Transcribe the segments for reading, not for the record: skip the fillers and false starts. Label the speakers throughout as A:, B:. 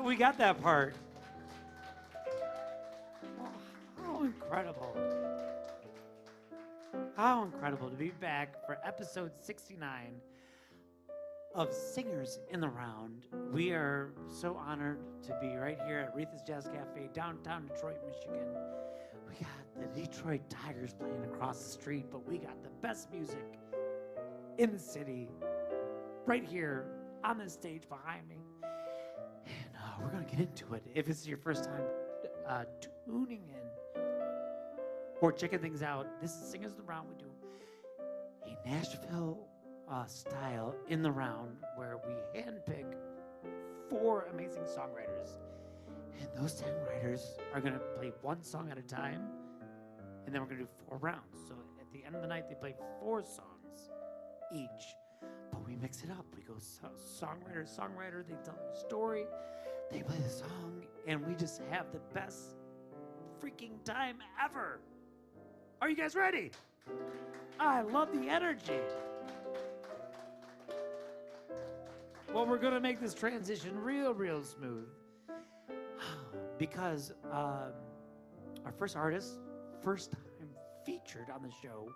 A: We got that part. How incredible. How incredible to be back for episode 69 of Singers in the Round. We are so honored to be right here at Aretha's Jazz Cafe, downtown Detroit, Michigan. We got the Detroit Tigers playing across the street, but we got the best music in the city right here on the stage behind me. And we're going to get into it. If it's your first time tuning in or checking things out, this is Singers in the Round. We do a Nashville style in the round where we handpick 4 amazing songwriters. And those songwriters are going to play one song at a time, and then we're going to do 4 rounds. So at the end of the night, they play 4 songs each. But we mix it up. We go songwriter, they tell their story, they play the song, and we just have the best freaking time ever. Are you guys ready? I love the energy. Well, we're going to make this transition real smooth because our first artist, first time featured on the show,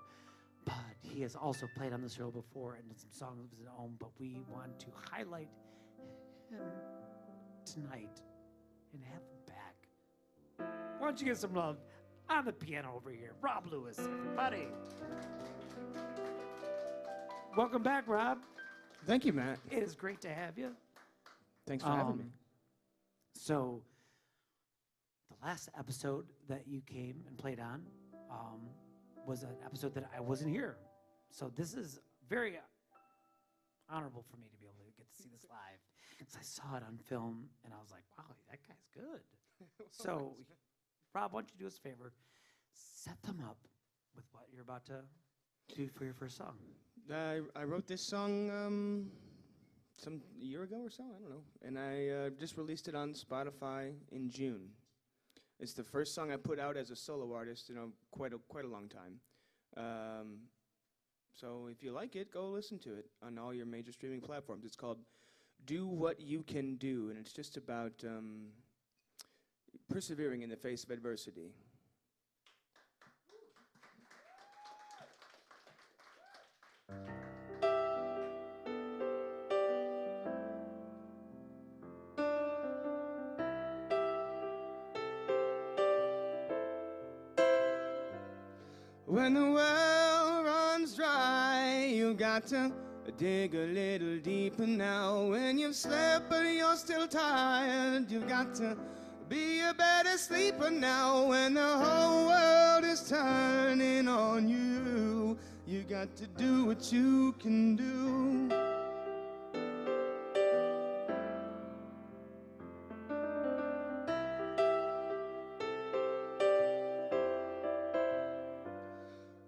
A: but he has also played on the show before and did some songs of his own, but we want to highlight him tonight and have him back. Why don't you get some love on the piano over here? Rob Lewis, everybody. Welcome back, Rob.
B: Thank you, Matt.
A: It is great to have you.
B: Thanks for having me.
A: So, the last episode that you came and played on was an episode that I wasn't here. So this is very honorable for me to be able to get to see this live. Because I saw it on film, and I was like, wow, that guy's good. So, Rob, why don't you do us a favor? Set them up with what you're about to do for your first song.
B: I wrote this song some year ago or so, I don't know. And I just released it on Spotify in June. It's the first song I put out as a solo artist in quite a long time. So if you like it, go listen to it on all your major streaming platforms. It's called Do What You Can Do, and it's just about persevering in the face of adversity. When the well runs dry, you got to dig a little deeper now. When you've slept but you're still tired, you've got to be a better sleeper now. When the whole world is turning on you, you got to do what you can do.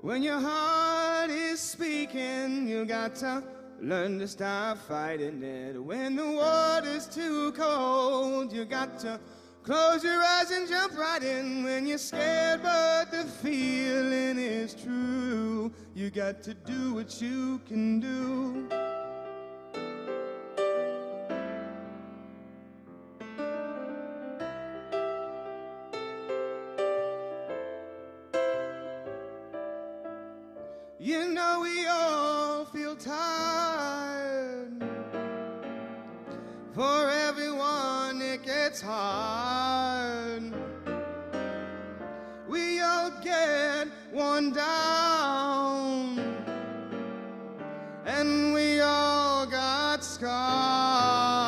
B: When your heart is speaking, you got to learn to stop fighting it. When the water's too cold, you got to close your eyes and jump right in. When you're scared but the feeling is true, you got to do what you can do. You know we all feel tired. For everyone it gets hard. We all get worn down, and we all got scars.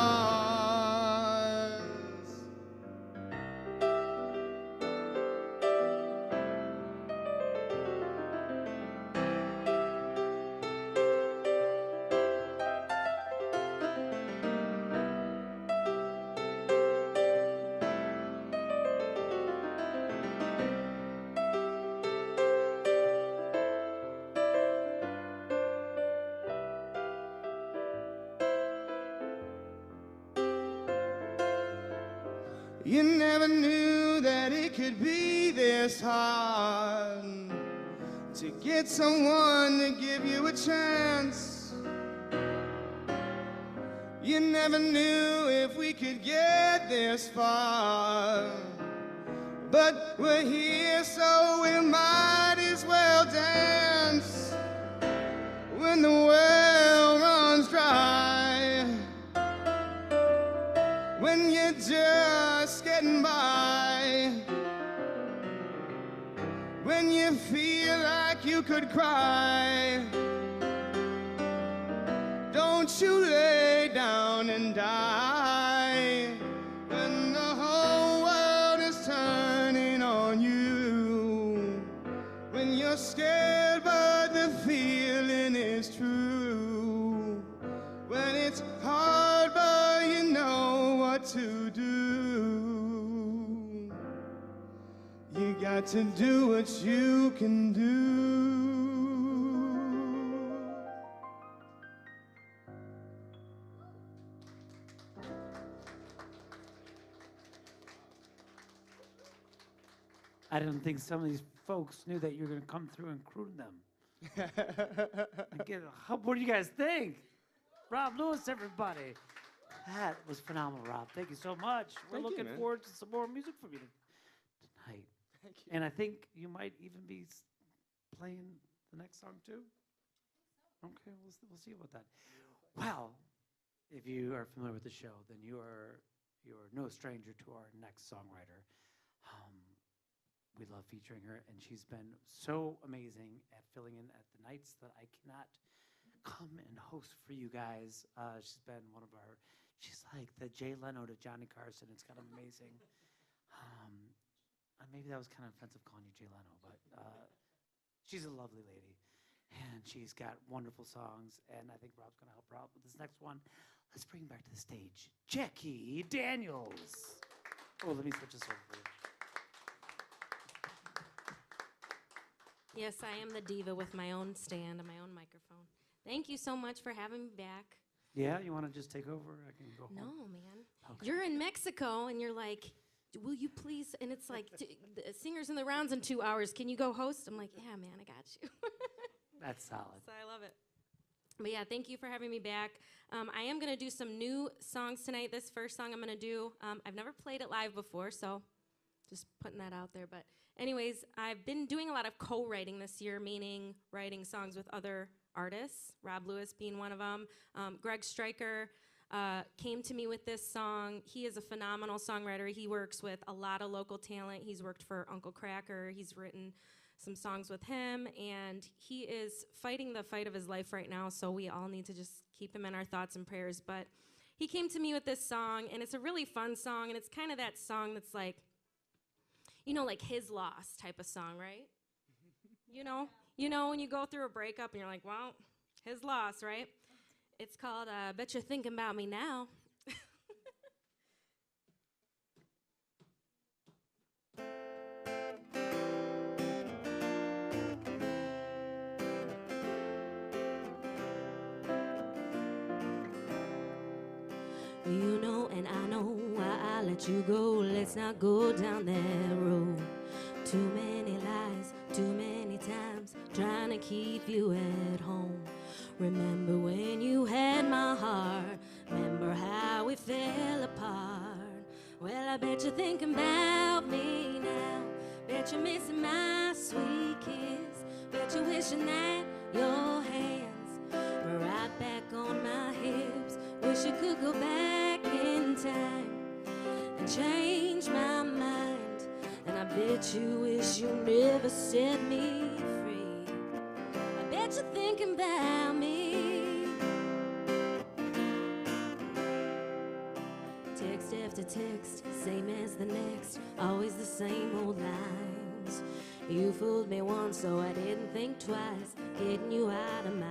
B: You never knew that it could be this hard to get someone to give you a chance. You never knew if we could get this far. But we're here, so we might as well dance when the well runs dry. When you're just getting by, when you feel like you could cry, don't you lay down and die. When the whole world is turning on you, when you're scared but the feeling is true, when it's hard but you know what to do, you got to do what you can do.
A: I didn't think some of these folks knew that you were going to come through and croon them. What do you guys think? Rob Lewis, everybody. That was phenomenal, Rob. Thank you so much. We're looking forward to some more music from you tonight.
B: Thank you.
A: And I think you might even be playing the next song too. Okay, we'll see about that. Well, if you are familiar with the show, then you're no stranger to our next songwriter. We love featuring her, and she's been so amazing at filling in at the nights that I cannot come and host for you guys. She's been one of our, she's like the Jay Leno to Johnny Carson. It's kind of amazing. Maybe that was kind of offensive calling you Jay Leno, but she's a lovely lady, and she's got wonderful songs, and I think Rob's going to help her out with this next one. Let's bring back to the stage Jacki Daniels. Oh, let me switch this over for you.
C: Yes, I am the diva with my own stand and my own microphone. Thank you so much for having me back.
A: Yeah, you want to just take over? I can go home.
C: No, man.
A: Okay.
C: You're in Mexico, and you're like, will you please? And it's like, the Singers in the Rounds in 2 hours. Can you go host? I'm like, yeah, man, I got you.
A: That's solid.
C: So I love it. But yeah, thank you for having me back. I am going to do some new songs tonight. This first song I'm going to do, I've never played it live before, so just putting that out there. But anyways, I've been doing a lot of co-writing this year, meaning writing songs with other artists, Rob Lewis being one of them. Greg Stryker came to me with this song. He is a phenomenal songwriter. He works with a lot of local talent. He's worked for Uncle Kracker. He's written some songs with him, and he is fighting the fight of his life right now, so we all need to just keep him in our thoughts and prayers. But he came to me with this song, and it's a really fun song, and it's kind of that song that's like, you know, like His Loss type of song, right? You know when you go through a breakup and you're like, well, his loss, right? It's called Bet You're Thinking About Me Now. You know and I know why I let you go. Let's not go down that road. Too many lies, too many times, trying to keep you at home. Remember when you had my heart? Remember how we fell apart? Well, I bet you're thinking about me now. Bet you're missing my sweet kiss. Bet you're wishing that your hands were right back on my hips. Wish you could go back in time and change my mind. And I bet you wish you never set me free. I bet you're thinking about me. Text after text, same as the next, always the same old lines. You fooled me once, so I didn't think twice, getting you out of my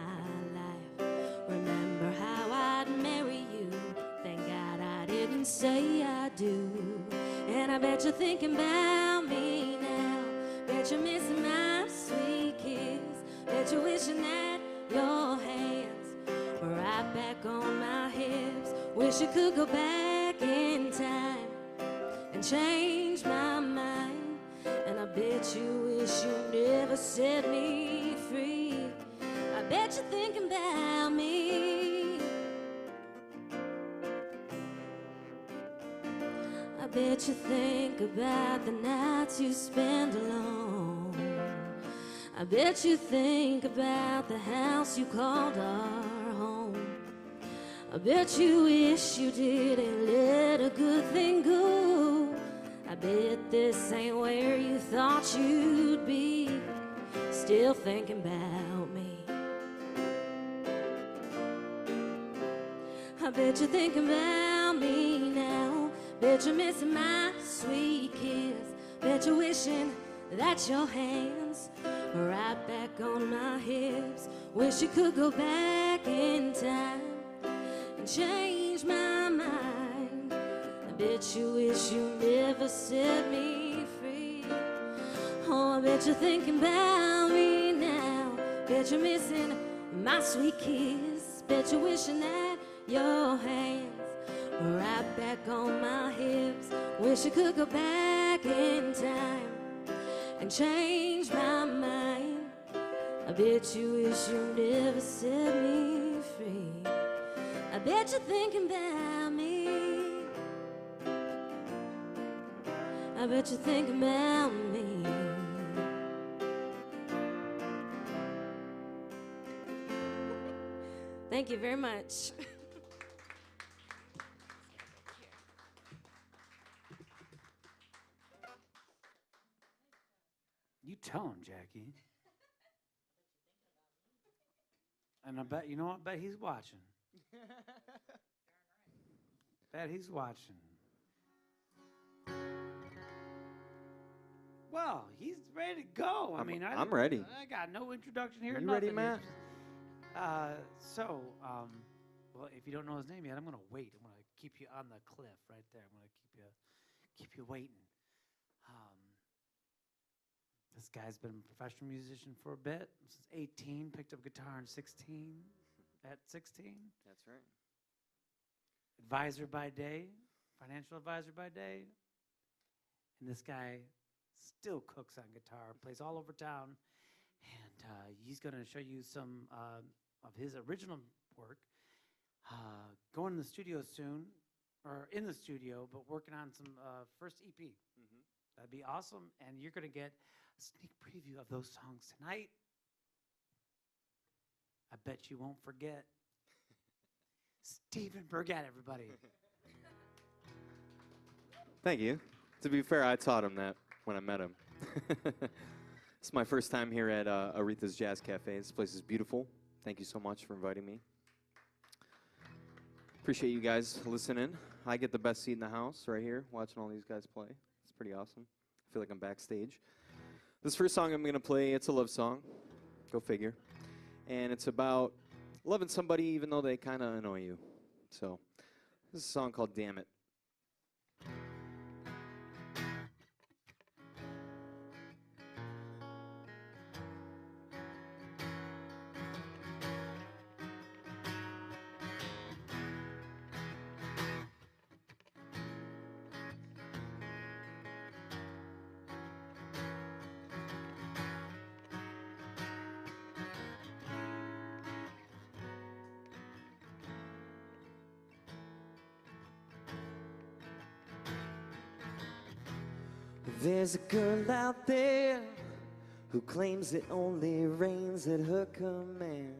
C: life. Remember how I'd marry you? Thank God I didn't say I do. And I bet you're thinking about me now. Bet you're missing my sweet kiss. Bet you're wishing that your hands were right back on my hips. Wish you could go back in time and change my mind. And I bet you wish you never set me free. I bet you're thinking about me. bet you think about the nights you spend alone. I bet you think about the house you called our home. I bet you wish you didn't let a good thing go. I bet this ain't where you thought you'd be, still thinking about me. I bet you're thinking about me now. Bet you're missing my sweet kiss. Bet you're wishing that your hands were right back on my hips. Wish you could go back in time and change my mind. I bet you wish you never set me free. Oh, I bet you're thinking about me now. Bet you're missing my sweet kiss. Bet you're wishing that your hands were right back on my hips. Wish you could go back in time and change my mind. I bet you wish you never set me free. I bet you're thinking about me. I bet you're thinking about me. Thank you very much.
A: You tell him, Jackie. And I bet, you know what? Bet he's watching. Bet he's watching. Well, he's ready to go.
D: I'm ready.
A: I got no introduction here.
D: You
A: nothing.
D: ready, Matt?
A: Well, if you don't know his name yet, I'm going to wait. I'm going to keep you on the cliff right there. I'm going to keep you waiting. This guy's been a professional musician for a bit, since 18, picked up guitar at 16.
D: That's right.
A: Advisor by day, financial advisor by day. And this guy still cooks on guitar, plays all over town. And he's going to show you some of his original work. Going in the studio soon, or in the studio, but working on some first EP.
D: Mm-hmm.
A: That'd be awesome. And you're going to get a sneak preview of those songs tonight. I bet you won't forget. Stephen Burgett, everybody.
D: Thank you. To be fair, I taught him that when I met him. It's my first time here at Aretha's Jazz Cafe. This place is beautiful. Thank you so much for inviting me. Appreciate you guys listening. I get the best seat in the house right here, watching all these guys play. It's pretty awesome. I feel like I'm backstage. This first song I'm going to play, it's a love song. Go figure. And it's about loving somebody even though they kind of annoy you. So this is a song called Damn It. There's a girl out there who claims it only rains at her command.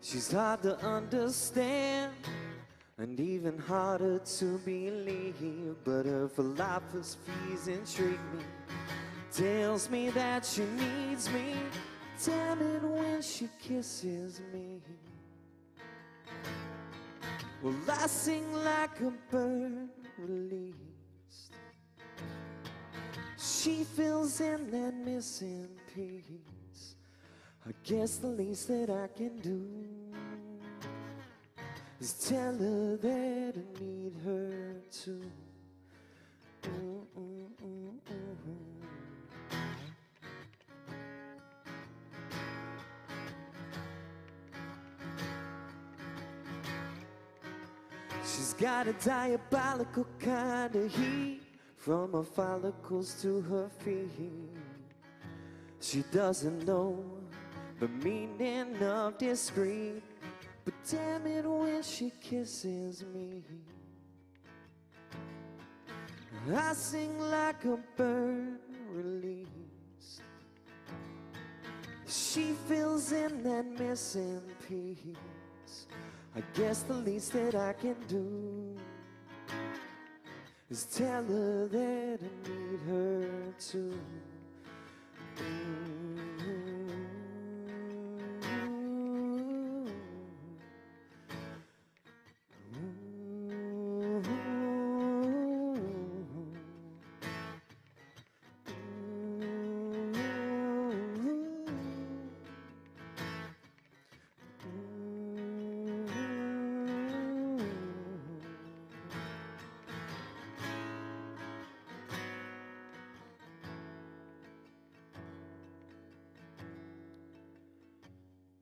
D: She's hard to understand and even harder to believe, but her philosophies intrigue me. Tells me that she needs me. Damn it when she kisses me. Well, I sing like a bird released. She fills in that missing piece. I guess the least that I can do is tell her that I need her too. She's got a diabolical kind of heat from her follicles to her feet. She doesn't know the meaning of discreet, But damn it, when she kisses me, I sing like a bird released. She fills in that missing piece. I guess the least that I can do is tell her that I need her too.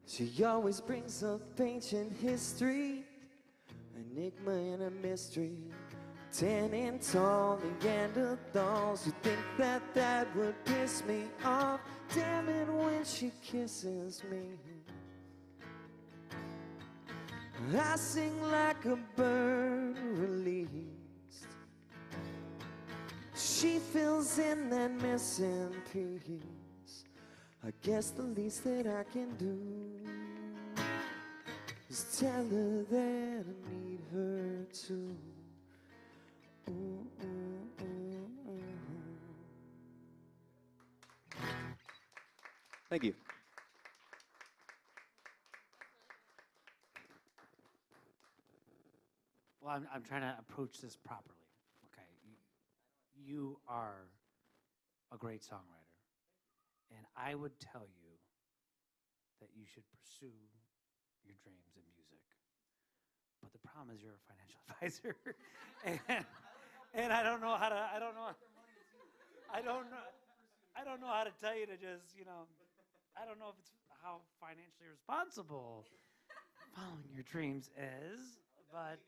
D: She always brings up ancient history, enigma and a mystery. 10 and tall Neanderthals. You think that that would piss me off? Damn it, when she kisses me, I sing like a bird released. She fills in that missing piece. I guess the least that I can do is tell her that I need her too. Ooh, ooh, ooh, ooh. Thank you.
A: Well, I'm trying to approach this properly. Okay, you are a great songwriter, and I would tell you that you should pursue your dreams in music. But the problem is you're a financial advisor, and I don't know how to. I don't know how to tell you to just, I don't know if it's how financially responsible following your dreams is, but.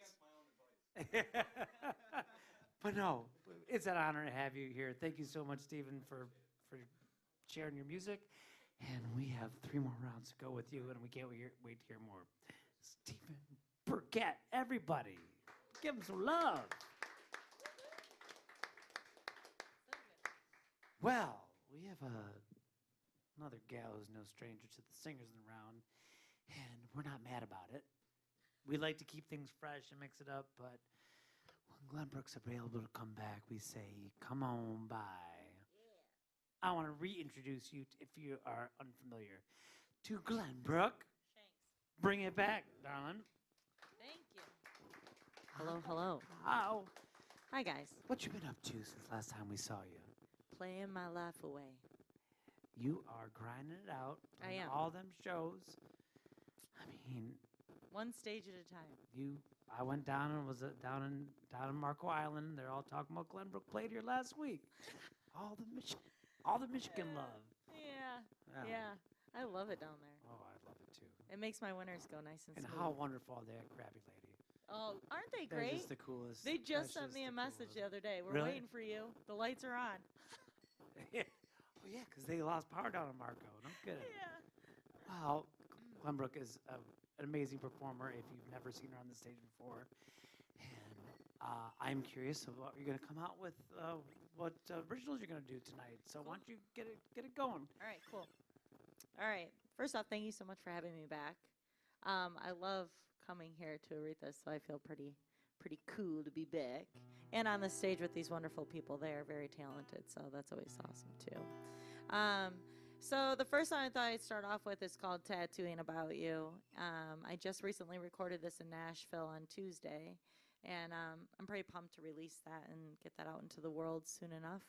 A: But no, it's an honor to have you here. Thank you so much, Stephen, for sharing your music. And we have 3 more rounds to go with you, and we can't wait to hear more. Stephen Burgett, everybody, give him some love. Well, we have another gal who's no stranger to the singers in the round, and we're not mad about it. We like to keep things fresh and mix it up, but when Glenbrooke's available to come back, we say, come on by. Yeah. I want to reintroduce you, if you are unfamiliar, to Glenbrooke.
E: Thanks.
A: Bring it back, darling.
E: Thank you. Hello, hello.
A: How?
E: Hi, guys.
A: What you been up to since last time we saw you?
E: Playing my life away.
A: You are grinding it out.
E: I am.
A: All them shows. I mean,
E: one stage at a time.
A: I went down and was down in Marco Island. They're all talking about Glenbrooke played here last week. All the Michigan love.
E: Yeah. I love it down there.
A: Oh, I love it too.
E: It makes my winters go nice and smooth.
A: And how wonderful are they at Krabby Lady?
E: Oh, aren't they
A: They're
E: great?
A: just the coolest.
E: They just
A: That's
E: sent me a
A: the
E: message the
A: coolest.
E: other day. We're
A: Really?
E: waiting for you. The lights are on.
A: Oh yeah, because they lost power down in Marco. No kidding.
E: Yeah.
A: Wow, Glenbrooke is an amazing performer. If you've never seen her on the stage before, and I'm curious of what you're going to come out with. What originals you're going to do tonight? So
E: Cool.
A: why don't you get it going?
E: All right, cool. All right. First off, thank you so much for having me back. I love coming here to Aretha, so I feel pretty cool to be back. And on the stage with these wonderful people. They are very talented, so that's always awesome, too. So the first song I thought I'd start off with is called Tattooing About You. I just recently recorded this in Nashville on Tuesday, and I'm pretty pumped to release that and get that out into the world soon enough.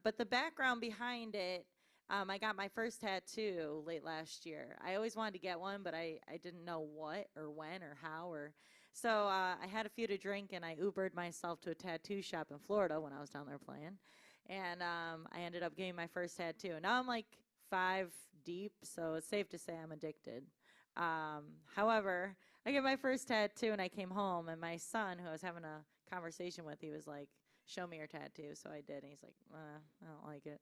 E: But the background behind it, I got my first tattoo late last year. I always wanted to get one, but I didn't know what or when or how. So I had a few to drink, and I Ubered myself to a tattoo shop in Florida when I was down there playing. And I ended up getting my first tattoo. Now I'm like 5 deep, so it's safe to say I'm addicted. However, I get my first tattoo, and I came home, and my son, who I was having a conversation with, he was like, show me your tattoo. So I did, and he's like, I don't like it.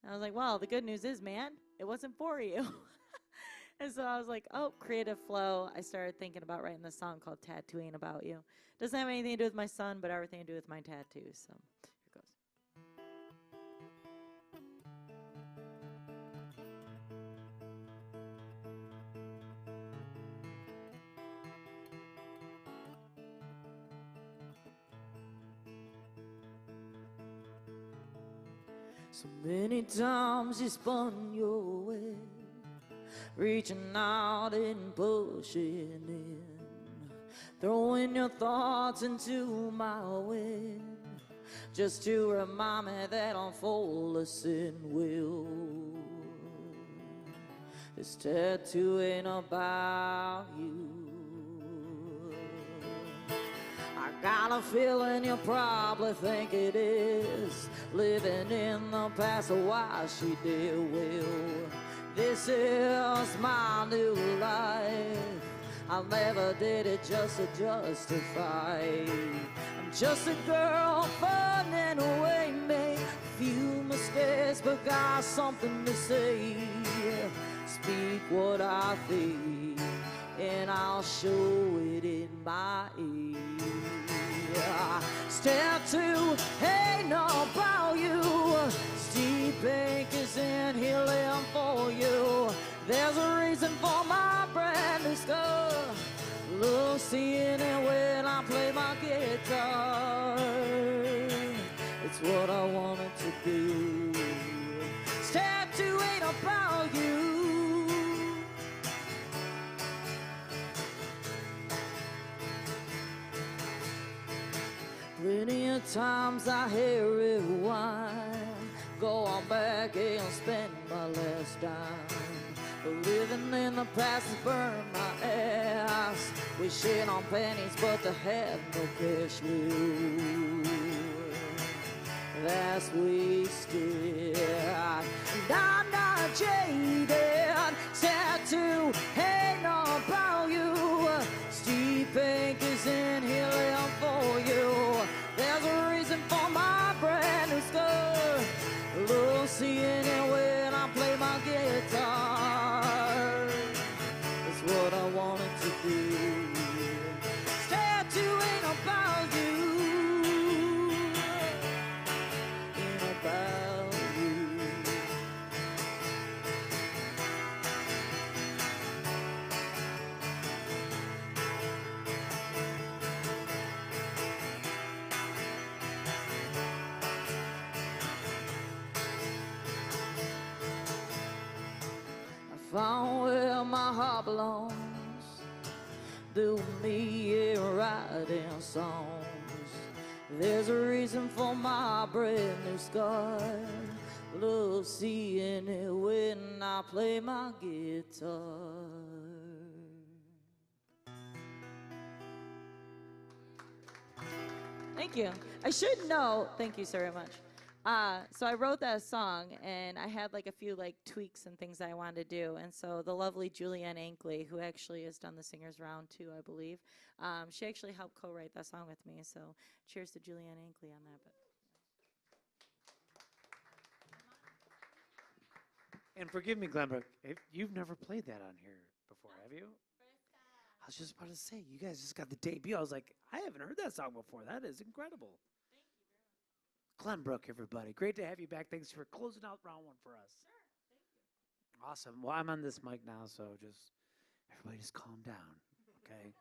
E: And I was like, well, the good news is, man, it wasn't for you. And so I was like, oh, creative flow. I started thinking about writing this song called Tattooing About You. Doesn't have anything to do with my son, but everything to do with my tattoos. So here goes. So many times you spun your way, reaching out and pushing in, throwing your thoughts into my way, just to remind me that I'm full of sin will. This tattoo ain't about you. I got a feeling you probably think it is, living in the past of why she did well. This is my new life. I never did it just to justify. I'm just a girl fun and away, made a few mistakes, but got something to say. Speak what I think, and I'll show it in my ear. Step two, ain't about you. Steve Pink is in here living for you. There's a reason for my brand new scar. Love seeing it when I play my guitar. It's what I wanted to do. Step two ain't about you. Plenty of times I hear it whine, go on back and spend my last dime. Living in the past has burned my ass, wishing on pennies but to have no cash will. That's wasted, and I'm not jaded. Tattoo ain't about you. Steve Pink is in here living for you. There's a reason for my brand new scar. Love seeing it when I play my guitar. It's what I wanted to do. Tattoo ain't about you. Ain't about you. Found where my heart belongs, do me and writing songs. There's a reason for my brand new scar. Love seeing it when I play my guitar. Thank you. I should know. Thank you so very much. So I wrote that song, and I had like a few like tweaks and things that I wanted to do. And so the lovely Julianne Ankley, who actually has done the Singers Round too, I believe, she actually helped co-write that song with me. So cheers to Julianne Ankley on that.
A: And forgive me, Glenbrooke, if you've never played that on here before, have you? I was just about to say, you guys just got the debut. I was like, I haven't heard that song before. That is incredible. Glenbrooke, everybody. Great to have you back. Thanks for closing out round one for us. Sure. Thank you. Awesome. Well, I'm on this mic now, so just everybody just calm down, okay?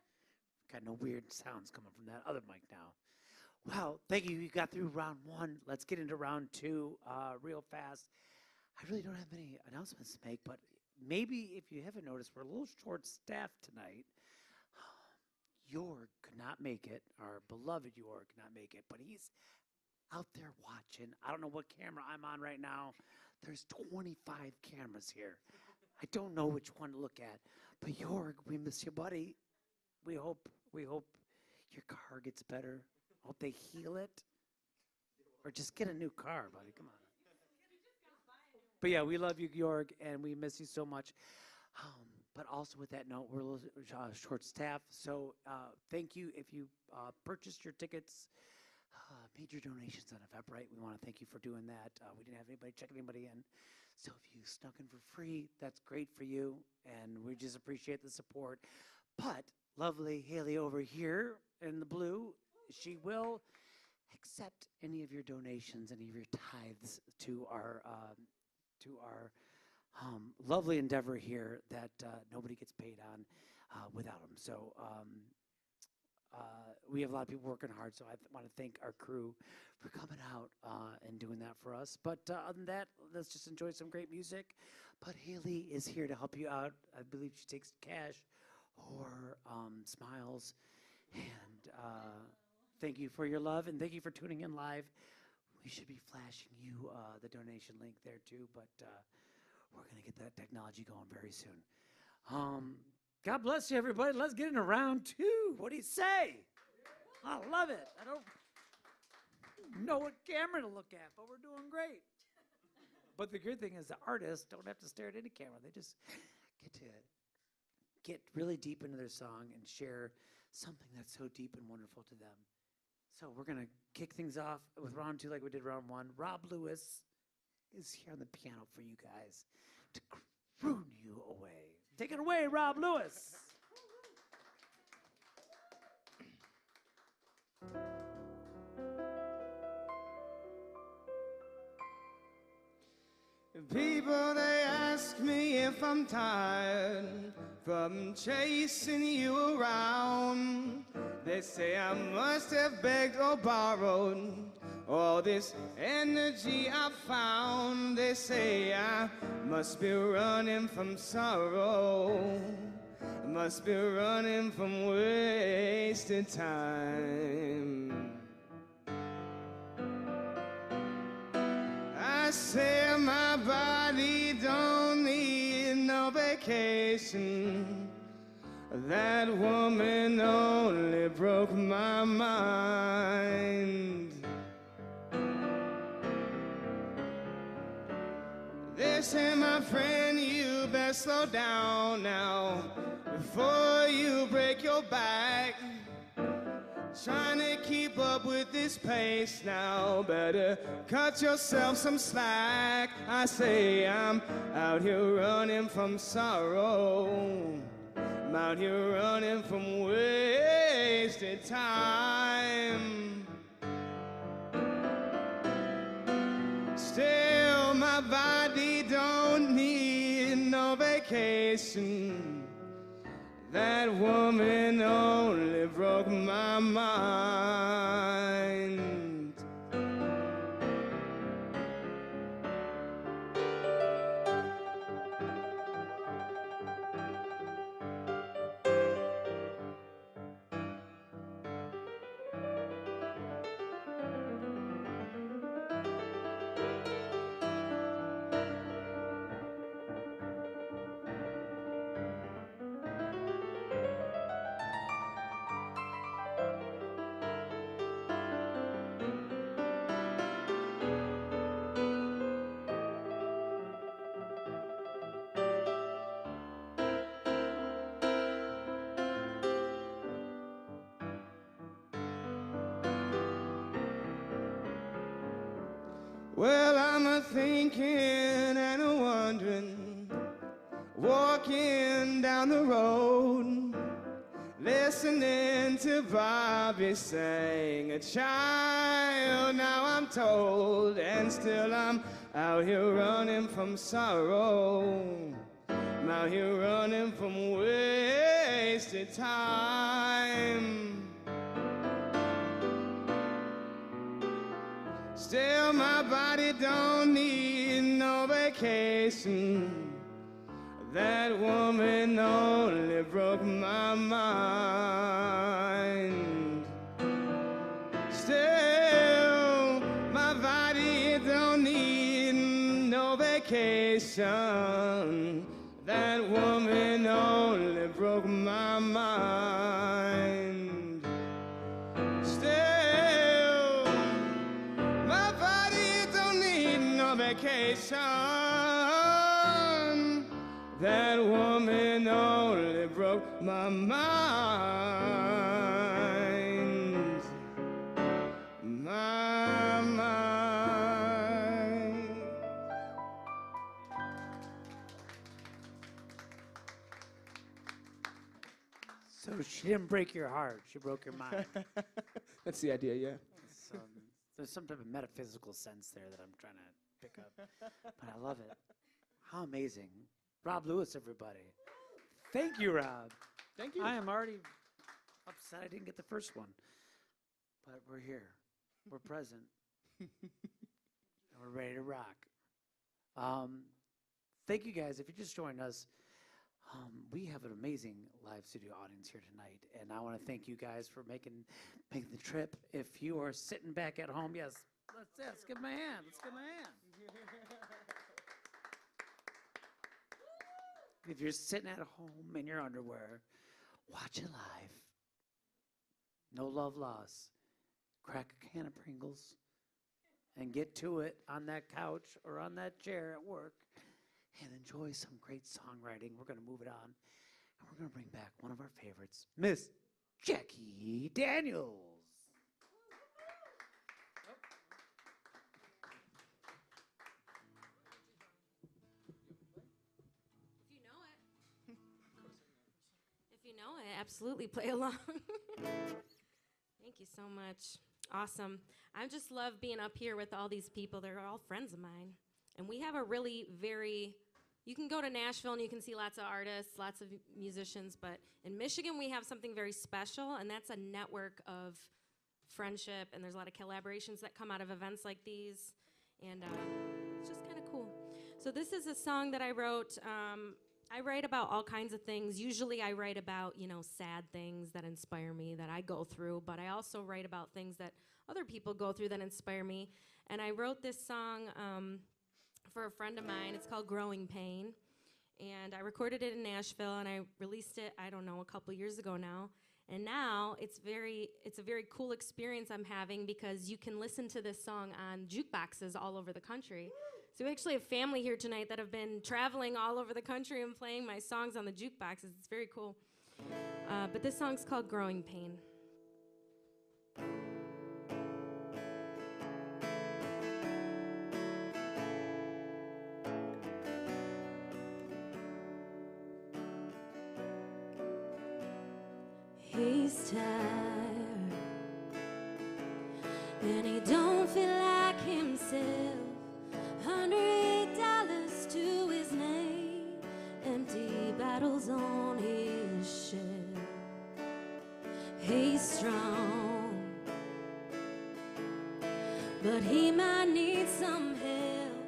A: Got no weird sounds coming from that other mic now. Wow, thank you. You got through round one. Let's get into round two real fast. I really don't have many announcements to make, but maybe if you haven't noticed, we're a little short-staffed tonight. YORG could not make it. Our beloved YORG could not make it, but he's out there watching. I don't know what camera I'm on right now. There's 25 cameras here. I don't know which one to look at. But YORG, we miss you, buddy. We hope your car gets better. Hope they heal it. Or just get a new car, buddy. Come on. But yeah, we love you, YORG, and we miss you so much. But also with that note, we're a little short-staffed. So thank you if you purchased your tickets. Made your donations on Eventbrite. We want to thank you for doing that. We didn't have anybody check anybody in. So if you snuck in for free, that's great for you, and we just appreciate the support. But lovely Haley over here in the blue, she will accept any of your donations, any of your tithes to our lovely endeavor here that nobody gets paid on without them. So we have a lot of people working hard, so I want to thank our crew for coming out and doing that for us. But other than that, let's just enjoy some great music. But Haley is here to help you out. I believe she takes cash or smiles. And thank you for your love, and thank you for tuning in live. We should be flashing you the donation link there too, but we're going to get that technology going very soon. God bless you, everybody. Let's get into round two. What do you say? I love it. I don't know what camera to look at, but we're doing great. But the good thing is the artists don't have to stare at any camera. They just get to get really deep into their song and share something that's so deep and wonderful to them. So we're going to kick things off with round two like we did round one. Rob Lewis is here on the piano for you guys to croon you away. Take it away, Rob Lewis.
B: People, they ask me if I'm tired from chasing you around. They say I must have begged or borrowed all this energy I found. They say I must be running from sorrow, must be running from wasted time. I say my body don't need no vacation. That woman only broke my mind. They say, my friend, you best slow down now before you break your back. Trying to keep up with this pace now, better cut yourself some slack. I say I'm out here running from sorrow, I'm out here running from wasted time. Still, my body don't need no vacation. That woman only broke my mind. Well, I'm a-thinking and a-wondering, walking down the road, listening to Bobby sing, a child, now I'm told, and still I'm out here running from sorrow, I'm out here running from wasted time. Still, my body don't need no vacation. That woman only broke my mind. Still, my body don't need no vacation. That woman only broke my mind. Still, my body don't need no vacation. That woman only broke my mind. My mind.
A: she didn't break your heart. She broke your mind.
B: That's the idea, yeah.
A: So, there's some type of metaphysical sense there that I'm trying to pick up. But I love it. How amazing. Rob Lewis, everybody. Thank you, Rob.
B: Thank you.
A: I am already upset I didn't get the first one. But we're here. We're present. And we're ready to rock. Thank you guys. If you just joined us, we have an amazing live studio audience here tonight, and I want to thank you guys for making the trip. If you are sitting back at home, yes, let's give them a hand. Let's give them a hand. If you're sitting at home in your underwear, watch it live. No love lost. Crack a can of Pringles and get to it on that couch or on that chair at work and enjoy some great songwriting. We're going to move it on, and we're going to bring back one of our favorites, Miss Jacki Daniels.
C: If you know it, absolutely play along. Thank you so much. Awesome. I just love being up here with all these people. They're all friends of mine. And we have a really you can go to Nashville and you can see lots of artists, lots of musicians, but in Michigan we have something very special, and that's a network of friendship, and there's a lot of collaborations that come out of events like these, and it's just kind of cool. So this is a song that I wrote. I write about all kinds of things. Usually I write about, sad things that inspire me, that I go through, but I also write about things that other people go through that inspire me. And I wrote this song for a friend of mine. It's called Growing Pain. And I recorded it in Nashville, and I released it, I don't know, a couple years ago now. And now it's a very cool experience I'm having, because you can listen to this song on jukeboxes all over the country. So we actually have family here tonight that have been traveling all over the country and playing my songs on the jukeboxes. It's very cool. But this song's called Growing Pain. He's tired, and he don't feel like himself. $108 to his name, empty bottles on his shelf. He's strong, but he might need some help.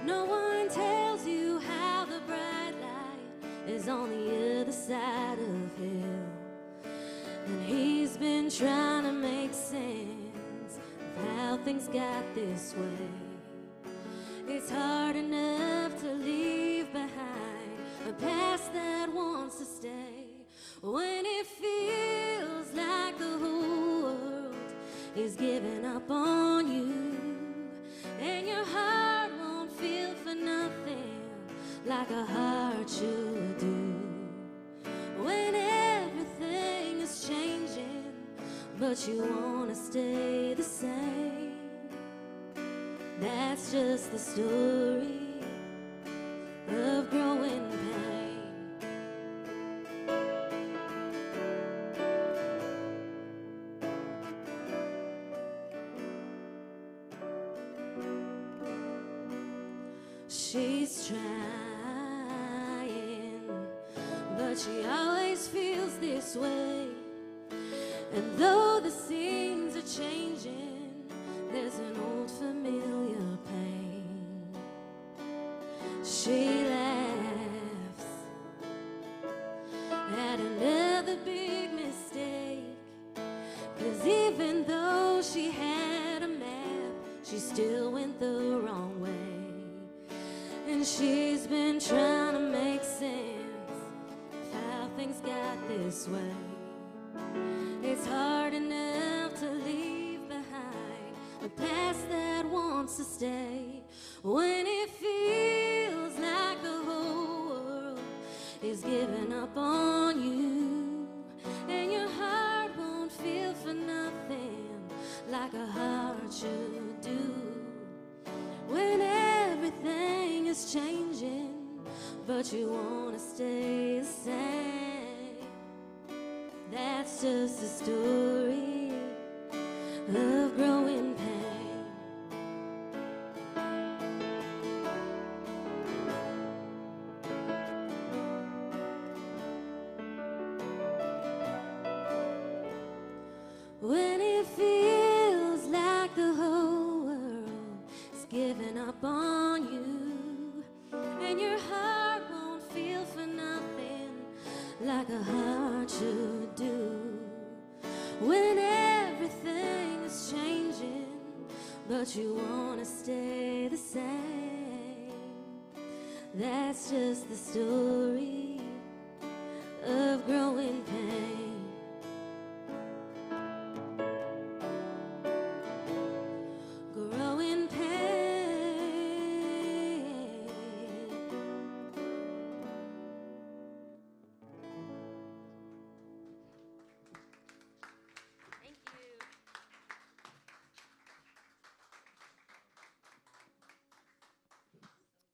C: No one tells you how the bright light is on the other side of hell. And he's been trying to make sense of how things got this way. It's hard enough to leave behind a past that wants to stay, when it feels like the whole world is giving up on you, and your heart won't feel for nothing like a heart should do. When everything is changing, but you want to stay the same. That's just the story of growing pain. She's trying, but she always feels this way. And though the scenes are changing, there's an old familiar pain. She laughs at another big mistake, 'cause even though she had a map, she still went the wrong way. And she's been trying to make sense of how things got this way. It's hard enough to leave behind a past that wants to stay, when it feels like the whole world is giving up on you, and your heart won't feel for nothing like a heart should do. When everything is changing, but you want to stay the same. That's just the story of growing pain. When it feels like the whole world is giving up on you, and your heart won't feel for nothing like a heart should do. When everything is changing, but you wanna stay the same. That's just the story of growing pain. Growing pain. Thank you.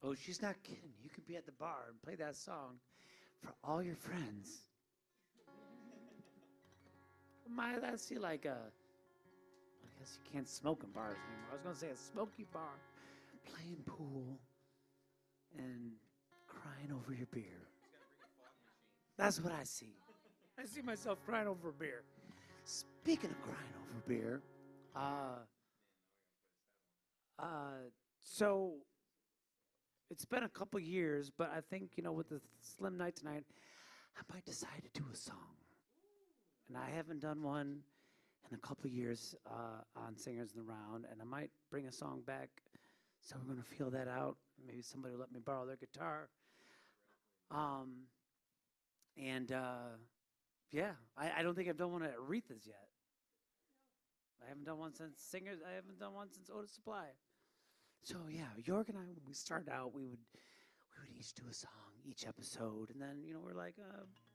A: Oh, she's not kidding. You could be at the bar and play that song for all your friends. My, I see like a, I guess you can't smoke in bars anymore. I was going to say a smoky bar, playing pool and crying over your beer. That's what I see. I see myself crying over a beer. Speaking of crying over beer, so it's been a couple years, but I think, you know, with the Slim Night tonight, I might decide to do a song. And I haven't done one in a couple years on Singers in the Round, and I might bring a song back. So we're going to feel that out. Maybe somebody will let me borrow their guitar. Yeah, I don't think I've done one at Aretha's yet. I haven't done one since Singers. I haven't done one since Otis Supply. So yeah, York and I, when we started out, we would each do a song each episode, and then, you know, we're like,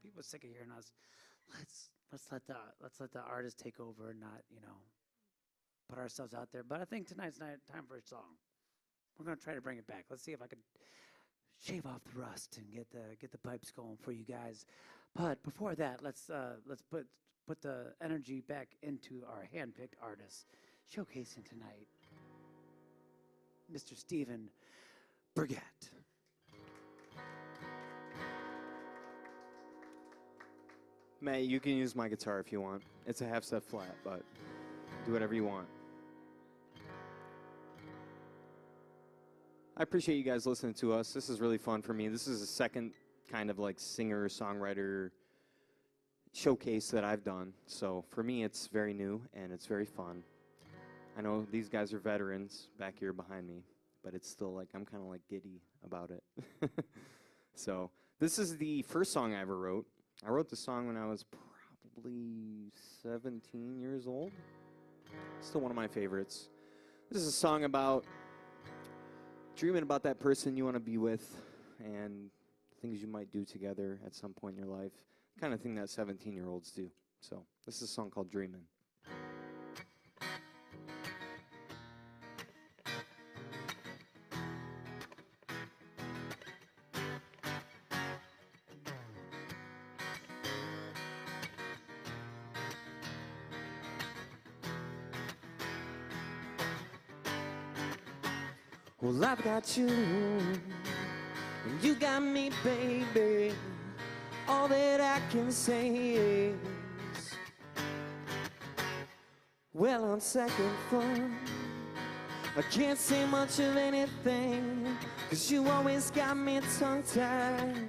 A: people are sick of hearing us. Let's let the artist take over and not, you know, put ourselves out there. But I think tonight's time for a song. We're gonna try to bring it back. Let's see if I can shave off the rust and get the pipes going for you guys. But before that, let's put the energy back into our handpicked artists showcasing tonight, Mr. Stephen Burgett.
D: Matt, you can use my guitar if you want. It's a half step flat, but do whatever you want. I appreciate you guys listening to us. This is really fun for me. This is the second kind of like singer-songwriter showcase that I've done. So for me, it's very new and it's very fun. I know these guys are veterans back here behind me, but it's still like I'm kind of like giddy about it. So this is the first song I ever wrote. I wrote this song when I was probably 17 years old. Still one of my favorites. This is a song about dreaming about that person you want to be with and things you might do together at some point in your life. The kind of thing that 17-year-olds do. So this is a song called Dreamin'. Well, I've got you, and you got me, baby. All that I can say is, well, on second thought, I can't say much of anything, 'cause you always got me tongue-tied.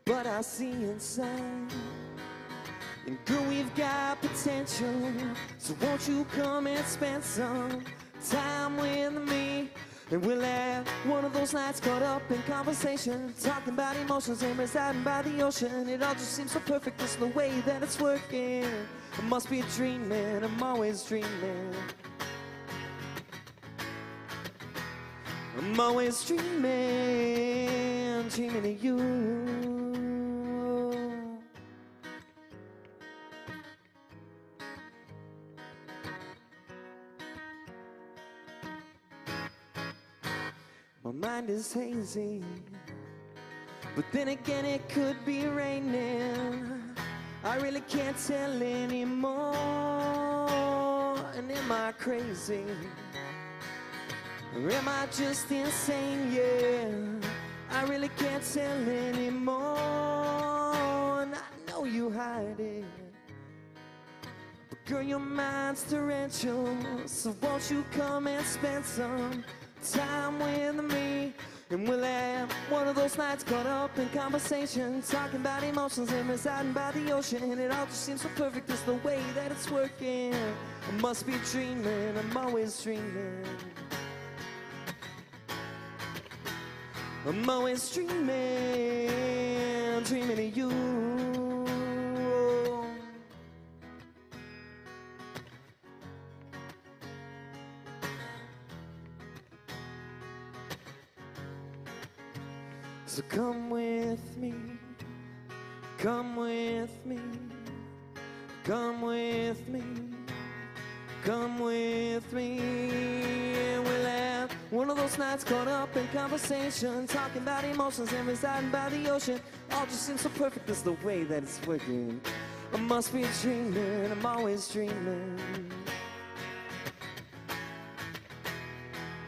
D: But I see inside, and girl, we've got potential, so won't you come and spend some time with me, and we'll have one of those nights caught up in conversation, talking about emotions and residing by the ocean. It all just seems so perfect, just the way that it's working. I must be dreaming, I'm always dreaming. I'm always dreaming, dreaming of you. My mind is hazy, but then again it could be raining. I really can't tell anymore. And am I crazy? Or am I just insane? Yeah, I really can't tell anymore. And I know you hide it, but girl, your mind's torrential. So won't you come and spend some time with me? And we'll have one of those nights caught up in conversation, talking about emotions and residing by the ocean. And it all just seems so perfect, just the way that it's working. I must be dreaming, I'm always dreaming. I'm always dreaming, dreaming of you. So come with me, come with me, come with me, come with me. And we'll have one of those nights caught up in conversation, talking about emotions and residing by the ocean. All just seems so perfect, just the way that it's working. I must be dreaming, I'm always dreaming.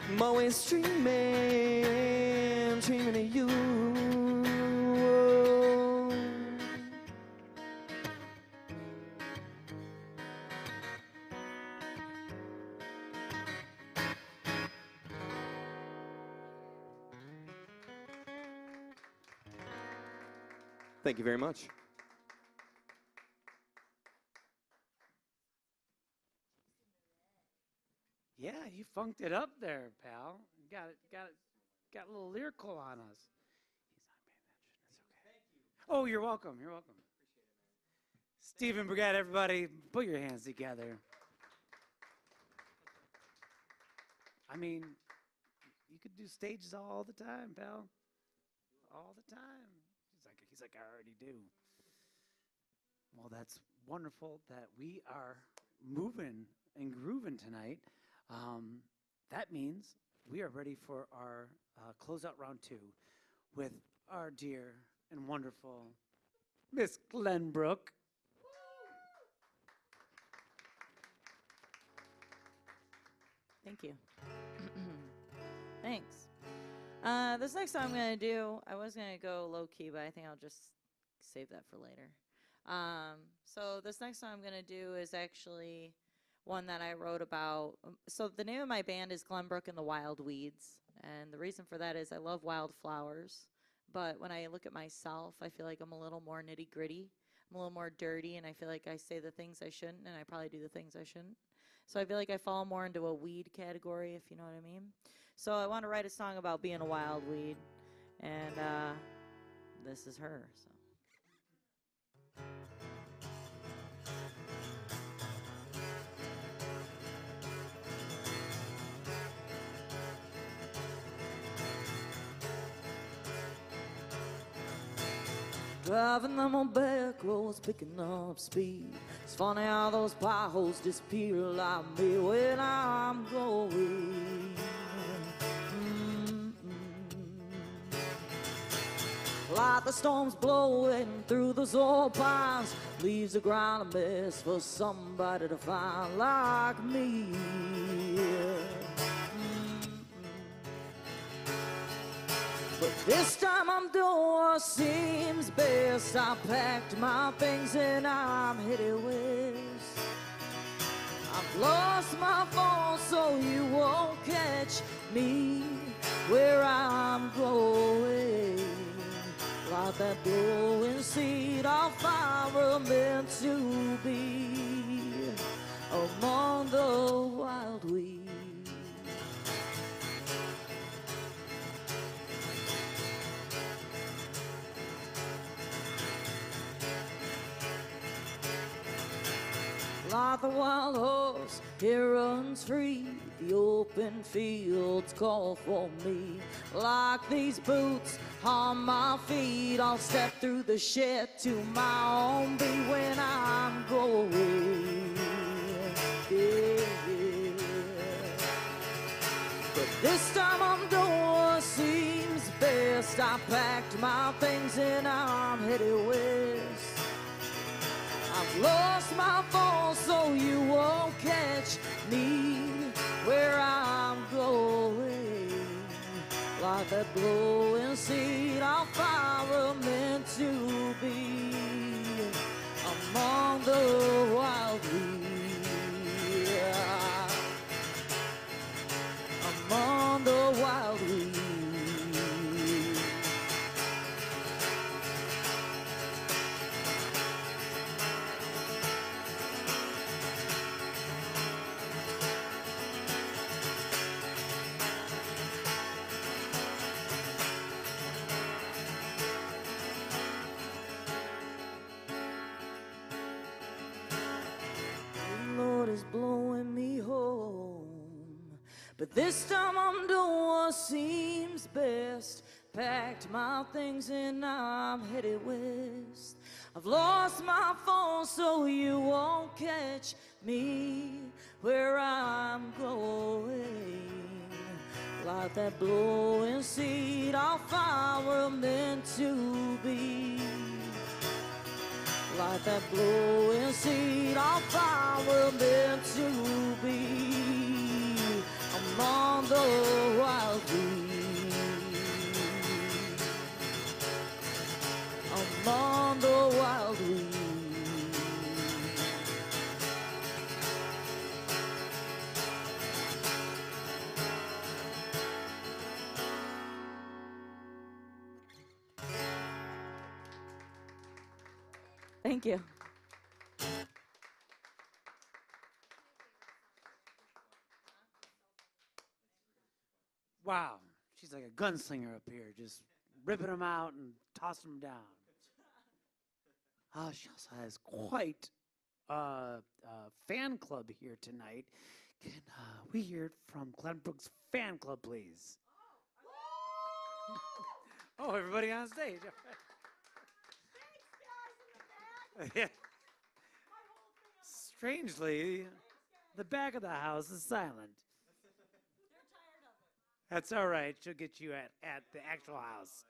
D: I'm always dreaming, dreaming of you. Thank you very much.
A: Yeah, you funked it up there, pal. Got a little lyrical on us. He's not paying attention. It's okay. Oh, you're welcome. You're welcome. Stephen Burgett, everybody, put your hands together. I mean, you could do stages all the time, pal. All the time. He's like, I already do. Well, that's wonderful that we are moving and grooving tonight. That means we are ready for our closeout round 2 with our dear and wonderful Miss Glenbrooke.
E: Thank you. Thanks. This next song I'm going to do, I was going to go low-key, but I think I'll just save that for later. So this next song I'm going to do is actually one that I wrote about. So the name of my band is Glenbrooke and the Wild Weeds, and the reason for that is I love wildflowers, but when I look at myself, I feel like I'm a little more nitty-gritty. I'm a little more dirty, and I feel like I say the things I shouldn't, and I probably do the things I shouldn't. So I feel like I fall more into a weed category, if you know what I mean. So I want to write a song about being a wild weed, and this is her. So. Driving them on back roads, picking up speed. It's funny how those potholes disappear like me when I'm going. Like the storms blowing through those old pines, leaves the ground a mess for somebody to find like me. But this time I'm doing what seems best. I packed my things and I'm headed west. I've lost my phone so you won't catch me where I'm going. Like that glowing seed of fire meant to be among the wild weeds. Like the wild horse, it runs free. The open fields call for me. Like these boots on my feet, I'll step through the shed to my own beat when I'm going. Yeah. But this time I'm doing what seems best. I packed my things and I'm headed west.
F: Lost my phone so you won't catch me where I'm going. Like that glowing seed on fire meant to be among the wild weeds. Among the wild weeds. Lord is blowing me home, but this time I'm doing what seems best. Packed my things and I'm headed west. I've lost my phone so you won't catch me where I'm going. Like that blowing seed on fire meant to be. Like that blowing seed on fire meant to be among the wild weeds. Among the wild weeds.
E: Thank you.
A: Wow, she's like a gunslinger up here, just ripping them out and tossing them down. She also has quite a fan club here tonight. Can we hear it from Glenbrooke's fan club, please? Oh, everybody on stage. Yeah. Strangely, the back of the house is silent. That's all right. She'll get you at the actual house.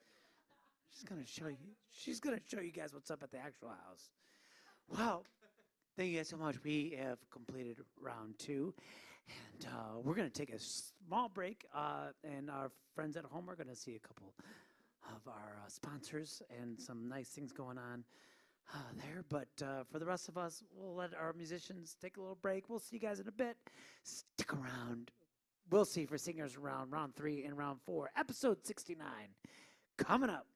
A: She's gonna show you. She's gonna show you guys what's up at the actual house. Wow. Thank you guys so much. We have completed round 2, and we're gonna take a small break. And our friends at home are gonna see a couple of our sponsors and some nice things going on there. But for the rest of us, we'll let our musicians take a little break. We'll see you guys in a bit. Stick around. We'll see for Singers Round, round 3 and round 4, episode 69. Coming up.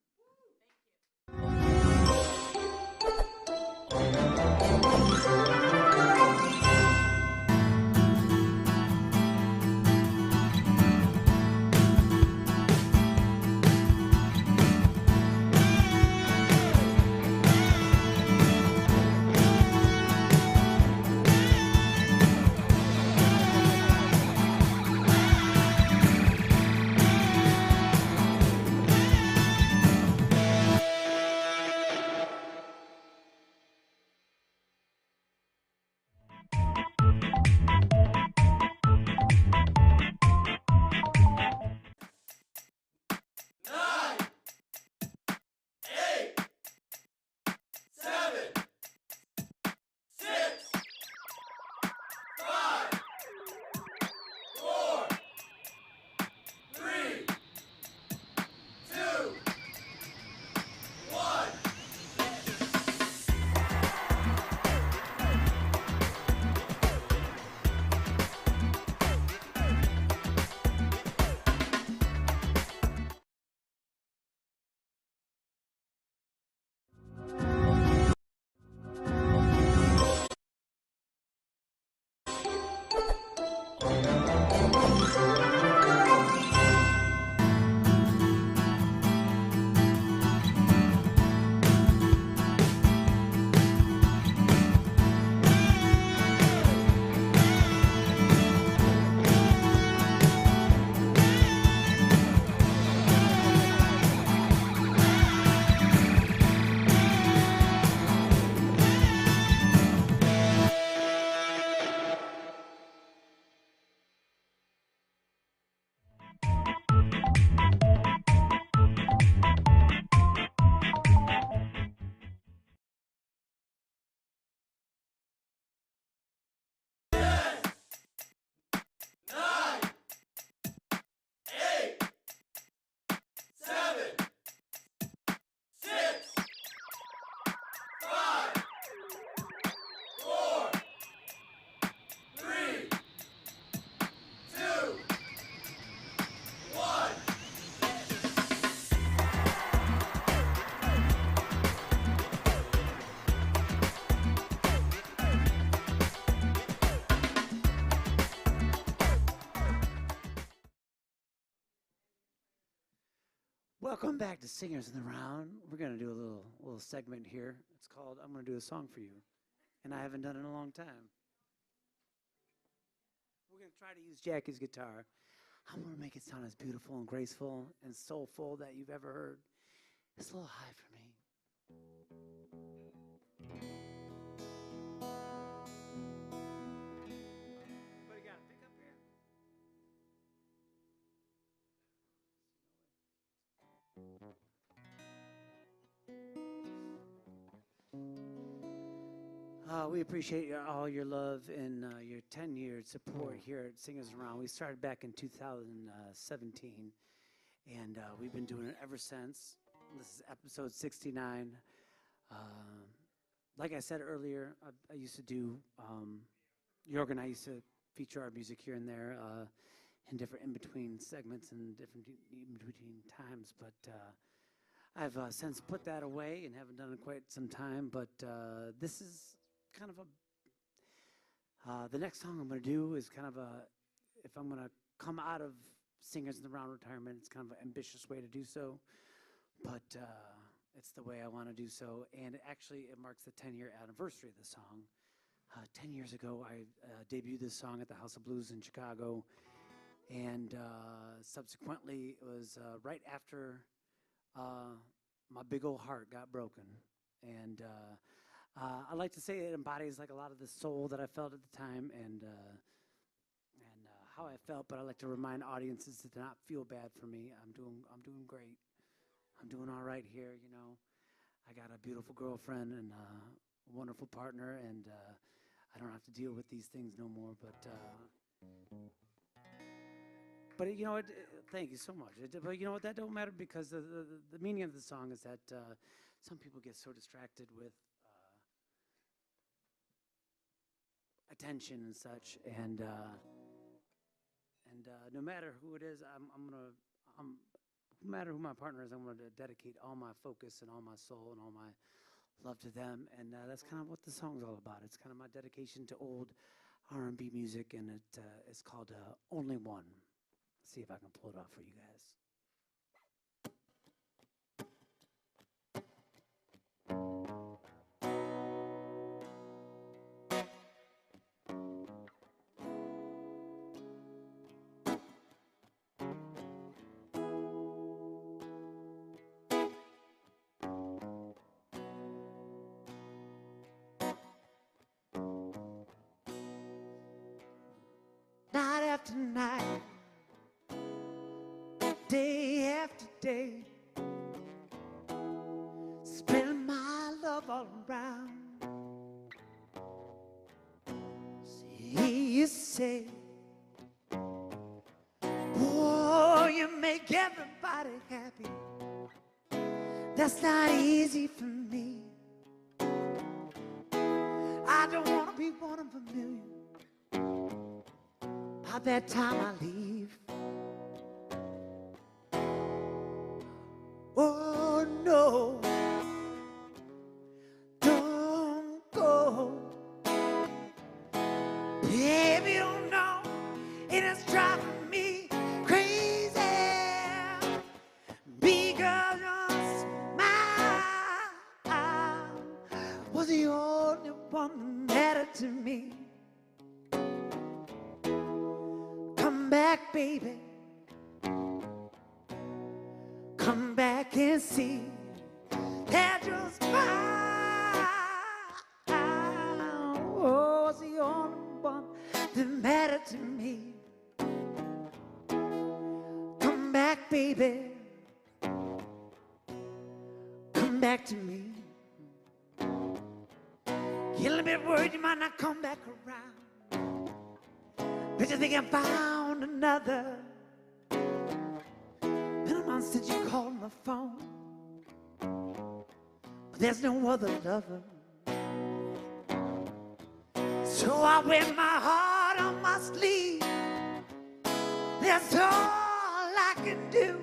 A: Welcome back to Singers in the Round. We're gonna do a little segment here. It's called "I'm Gonna Do a Song for You," and I haven't done it in a long time. We're gonna try to use Jacki's guitar. I'm gonna make it sound as beautiful and graceful and soulful that you've ever heard. It's a little high for me. But you got a pickup here? We appreciate all your love and your 10-year support here at Singers Around. We started back in 2017, and we've been doing it ever since. This is episode 69. Like I said earlier, I used to do, YORG and I used to feature our music here and there in different in-between segments and different in-between times, but I've since put that away and haven't done it quite some time, but this is kind of a, the next song I'm going to do is kind of a, if I'm going to come out of Singers in the Round retirement, it's kind of an ambitious way to do so, but it's the way I want to do so, and actually it marks the 10-year anniversary of the song. 10 years ago, I debuted this song at the House of Blues in Chicago, and subsequently it was right after my big old heart got broken, and I like to say it embodies like a lot of the soul that I felt at the time and how I felt. But I like to remind audiences to not feel bad for me. I'm doing great. I'm doing all right here. You know, I got a beautiful girlfriend and a wonderful partner, and I don't have to deal with these things no more. But you know what? Thank you so much. But you know what? That don't matter because the meaning of the song is that some people get so distracted with attention and such, and no matter who it is, no matter who my partner is, I'm gonna dedicate all my focus and all my soul and all my love to them, and that's kind of what the song's all about. It's kind of my dedication to old R&B music, and it's called "Only One." Let's see if I can pull it off for you guys. Night after night, day after day, spreading my love all around. See, you say, oh, you make everybody happy. That's not easy for me. I don't want to be one of a million. By that time I leave. Oh no, don't go. Baby, don't know, it is driving me crazy. Because your smile was the only one that mattered to me. Come back, baby. Come back and see that your smile was the only one that mattered to me. Come back, baby. Come back to me. Get a little bit worried you might not come back around. But you think I found another. Been a month since you called my phone. But there's no other lover. So I wear my heart on my sleeve. That's all I can do.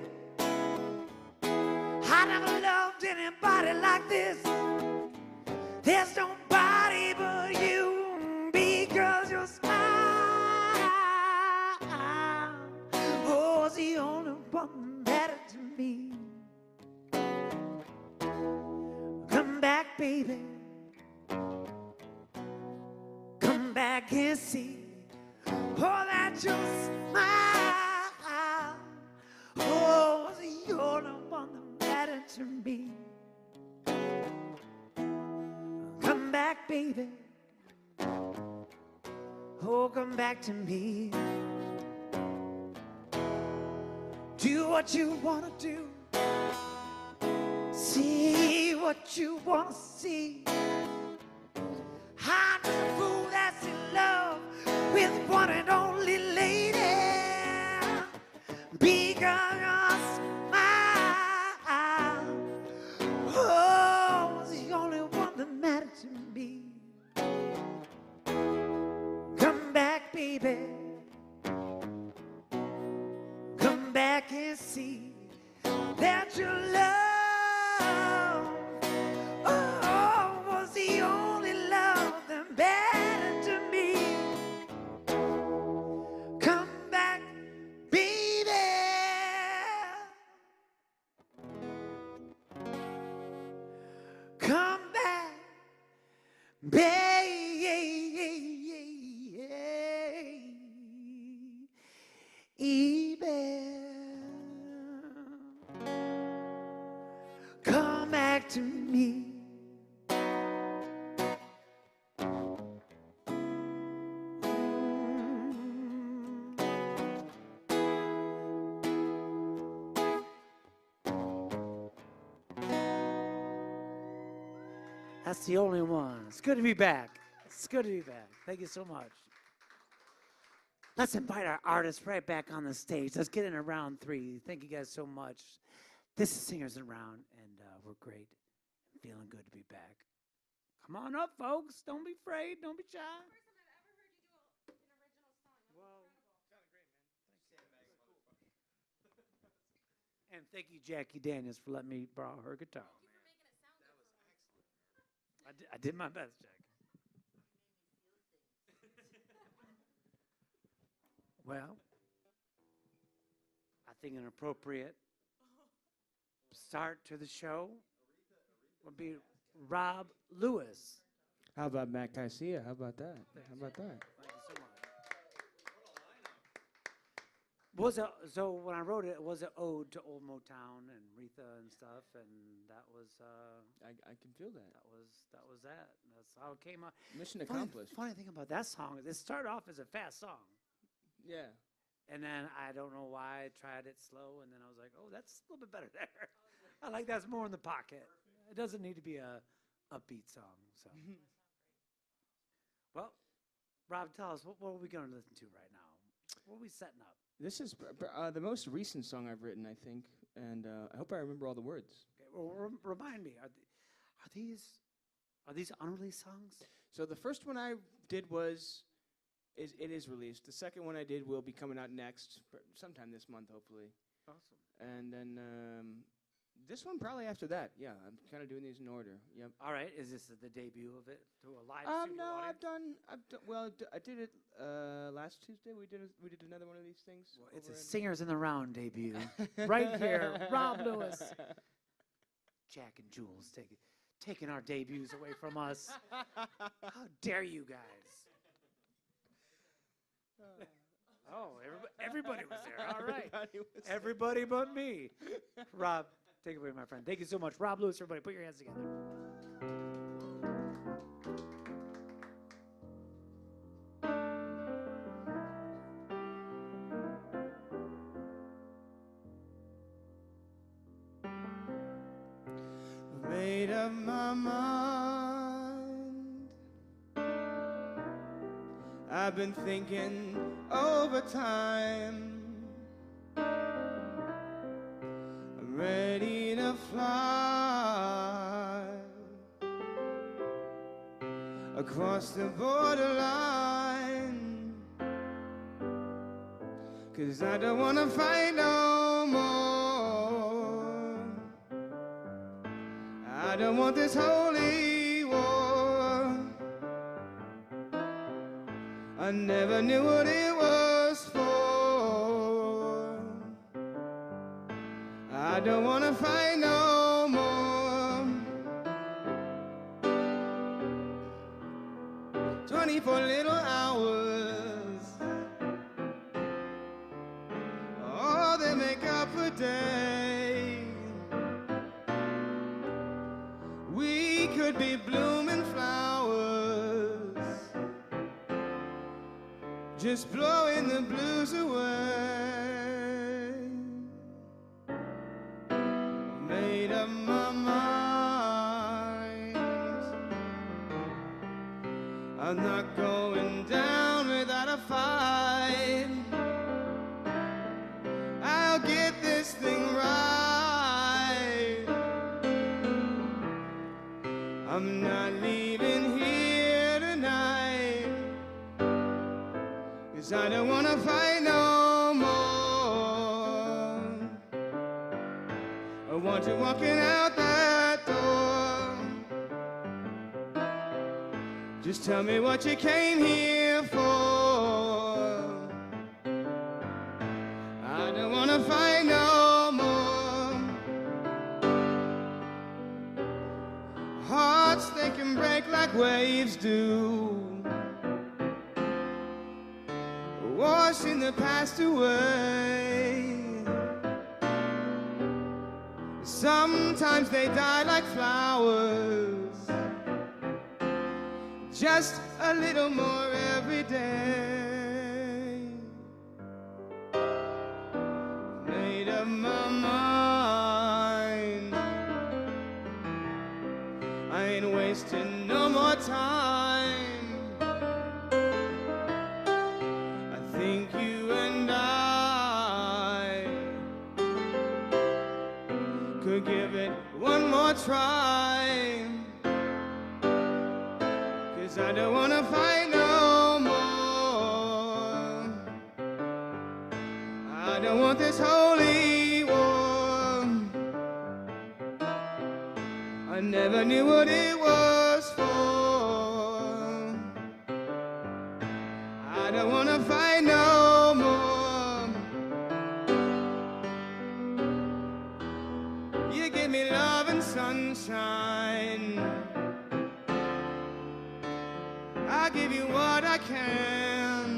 A: I never loved anybody like this. There's nobody but you, because your smile was the only one that mattered to me. come back and see. Oh, that your smile. Oh, you're the one that mattered to me. Come back, baby. Oh, come back to me. Do what you want to do. See what you want to see. I'm just a fool that's in love with one and only lady. Because your smile, oh, was the only one that mattered to me. Come back, baby. Come back and see that your love, oh, was the only love that mattered to me. Come back, baby. Come back, baby. Come back to me. That's the only one. It's good to be back. It's good to be back. Thank you so much. Let's invite our artists right back on the stage. Let's get in a round 3. Thank you guys so much. This is Singers in Round, and we're great. I'm feeling good to be back. Come on up, folks. Don't be afraid. Don't be shy. And thank you, Jacki Daniels, for letting me borrow her guitar. I did my best, Jacki. Well, I think an appropriate start to the show would be Rob Lewis.
B: How about Matt KYSIA? How about that? How about that?
A: Thank you so much. So when I wrote it, it was an ode to old Motown and Aretha and stuff, and that was
B: I can feel that.
A: that was that. That's how it came out.
B: Mission accomplished.
A: Funny thing about that song is it started off as a fast song.
B: Yeah.
A: And then I don't know why I tried it slow, and then I was like, oh, that's a little bit better there. I like that's more in the pocket. It doesn't need to be a upbeat song. So, well, Rob, tell us what are we going to listen to right now? What are we setting up?
B: This is the most recent song I've written, I think, and I hope I remember all the words.
A: Okay, well, remind me, are these unreleased songs?
B: So the first one I did it is released. The second one I did will be coming out next, sometime this month, hopefully.
A: Awesome.
B: And then this one probably after that. Yeah, I'm kind of doing these in order. Yep.
A: All right. Is this the debut of it to a live studio
B: No,
A: audience?
B: I did it last Tuesday. We did another one of these things.
A: Well, it's a Singers in the Round debut. Right here, Rob Lewis. Jack and Jules taking our debuts away from us. How dare you guys? Oh, everybody was there. All right. Everybody but me. Rob, take it away, my friend. Thank you so much. Rob Lewis, everybody, put your hands together.
B: Made up my mind. I've been thinking over time. I'm ready to fly across the borderline. 'Cause I don't wanna fight no more. I don't want this holy war. I never knew what it was for. I don't want to fight no more. 20 for little hours. Oh, they make up a day. We could be blooming flowers, just blowing the blues away. Made up my mind, I'm not going down without a fight. I'll get this thing right. I'm not leaving here tonight, 'cause I don't wanna fight no more. I want you walking out that door. Just tell me what you came here for. I don't wanna fight no more. Hearts, they can break like waves do, washing the past away. Sometimes they die like flowers, just a little more every day. Made up my mind, I ain't wasting no more time. I think you and I could give it one more try, 'cause I don't wanna fight no more. I don't want this holy war. I never knew what it was for. I don't wanna fight no more. You give me love and sunshine, I'll give you what I can.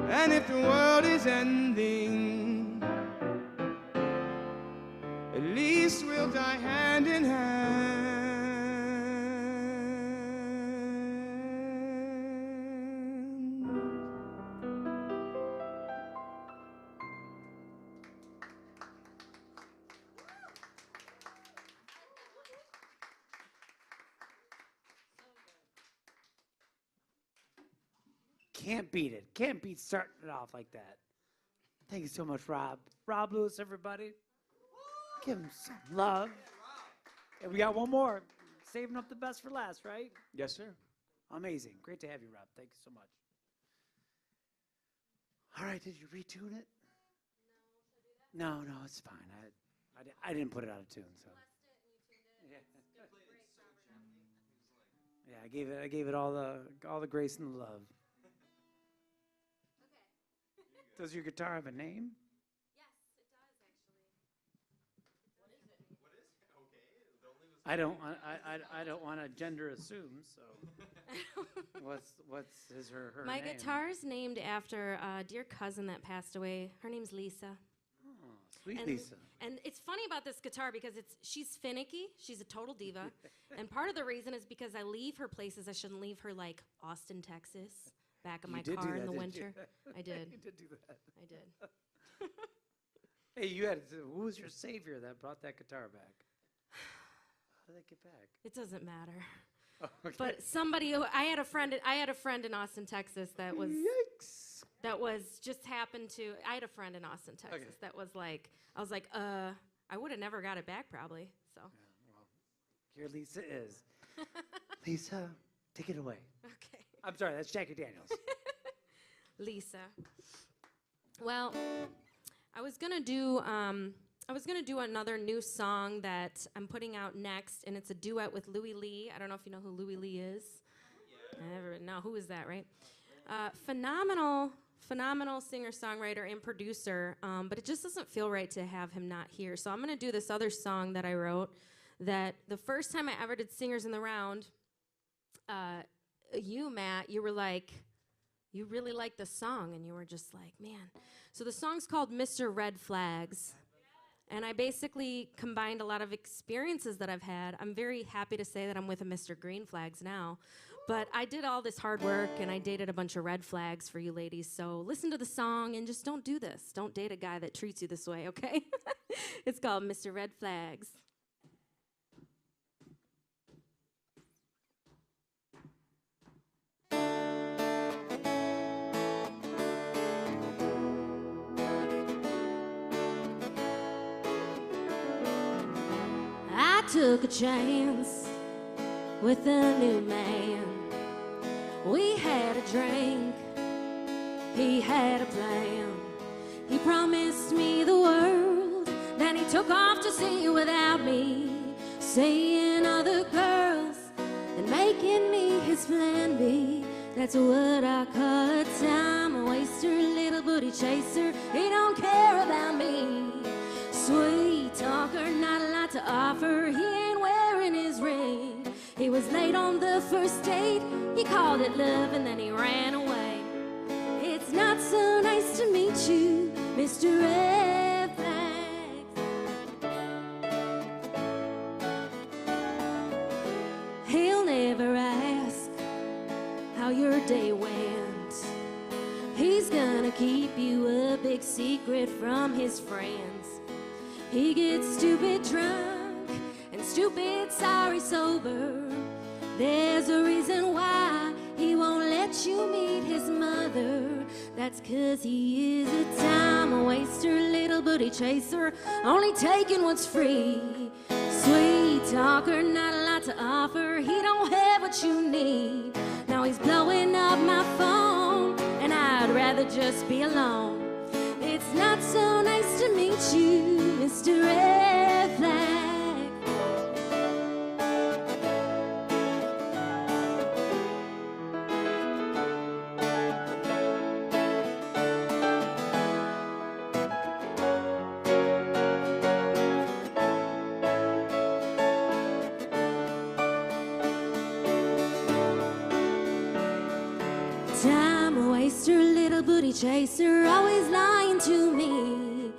B: And if the world is ending, at least we'll die hand in hand.
A: Can't beat it. Can't beat starting it off like that. Thank you so much, Rob. Rob Lewis, everybody. Give him some love. And we got one more. Saving up the best for last, right?
B: Yes, sir.
A: Amazing. Great to have you, Rob. Thank you so much. All right, did you retune it? No, it's fine. I didn't put it out of tune, so. Yeah, I gave it all the grace and the love. Does your guitar have a name?
C: Yes, it does actually. What is it?
A: I don't want to gender assume. So, what's his or her
C: My
A: name?
C: guitar's named after a dear cousin that passed away. Her name's Lisa.
A: Oh, sweet
C: And-
A: Lisa.
C: And it's funny about this guitar because she's finicky. She's a total diva. And part of the reason is because I leave her places I shouldn't leave her, like Austin, Texas, back of
A: You
C: my
A: did do
C: car in
A: that,
C: the
A: didn't you?
C: winter. I did.
A: You did do that.
C: I did.
A: Hey, who was your savior that brought that guitar back? How did that get back?
C: It doesn't matter.
A: Oh, okay.
C: But somebody who I had a friend in Austin, Texas that was
A: Yikes.
C: just happened to I had a friend in Austin, Texas
A: Okay.
C: that was like I was like, I would have never got it back probably. So
A: Well, here Lisa is. Lisa, take it away.
C: okay.
A: I'm sorry, that's Jacki Daniels.
C: Lisa. Well, I was gonna do another new song that I'm putting out next, and it's a duet with Louie Lee. I don't know if you know who Louie Lee is. I never know who is that, right? Phenomenal singer-songwriter and producer, but it just doesn't feel right to have him not here. So I'm gonna do this other song that I wrote that the first time I ever did Singers in the Round, you, Matt, you were like, you really liked the song, and you were just like, man. So the song's called Mr. Red Flags, and I basically combined a lot of experiences that I've had. I'm very happy to say that I'm with a Mr. Green Flags now, but I did all this hard work, and I dated a bunch of red flags for you ladies, so listen to the song and just don't do this. Don't date a guy that treats you this way, okay? It's called Mr. Red Flags. I took a chance with a new man. We had a drink, he had a plan. He promised me the world, then he took off to sea without me, saying other girls and making me his plan B. That's what I call a time waster, little booty chaser. He don't care about me. Sweet talker, not a lot to offer. He ain't wearing his ring. He was late on the first date. He called it love and then he ran away. It's not so nice to meet you, Mr. Red Flags. He'll never ask how your day went. He's gonna keep you a big secret from his friends. He gets stupid drunk and stupid sorry sober. There's a reason why he won't let you meet his mother. That's 'cause he is a time waster, little booty chaser, only taking what's free. Sweet talker, not a lot to offer. He don't have what you need. Now he's blowing up my phone, and I'd rather just be alone. It's not so nice to meet you, Mr. Red Flag. Time waster, little booty chaser, always lying to me.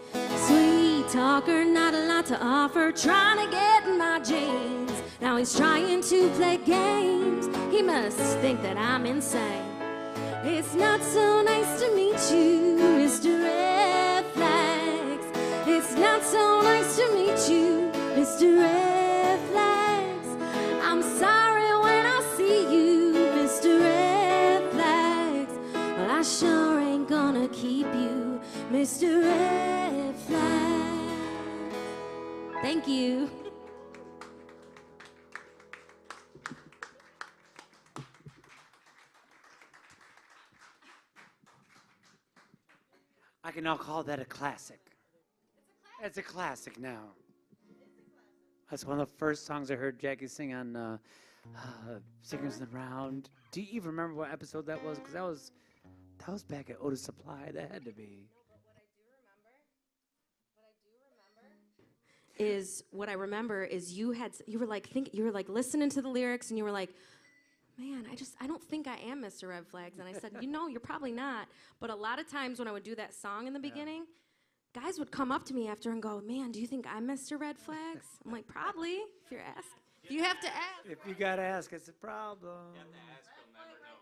C: Sweet talker, not a lot to offer, trying to get in my jeans. Now he's trying to play games. He must think that I'm insane. It's not so nice to meet you, Mr. Red Flags. It's not so nice to meet you, Mr. Red Flags. I'm sorry when I see you, Mr. Red Flags. Well, I sure ain't gonna keep you, Mr. Red Flags. Thank you.
A: I can now call that a classic. It's a classic now. That's one of the first songs I heard Jackie sing on Singers in the Round. Do you even remember what episode that was? Because that was back at Otis Supply. That had to be.
C: What I remember is you were like listening to the lyrics and you were like, man, I don't think I am Mr. Red Flags. And I said, you're probably not. But a lot of times when I would do that song in the beginning, guys would come up to me after and go, man, do you think I'm Mr. Red Flags? I'm like, probably, if you're asking. If you have to ask.
A: If you got to ask, it's a problem.
D: You have to ask, you'll never know.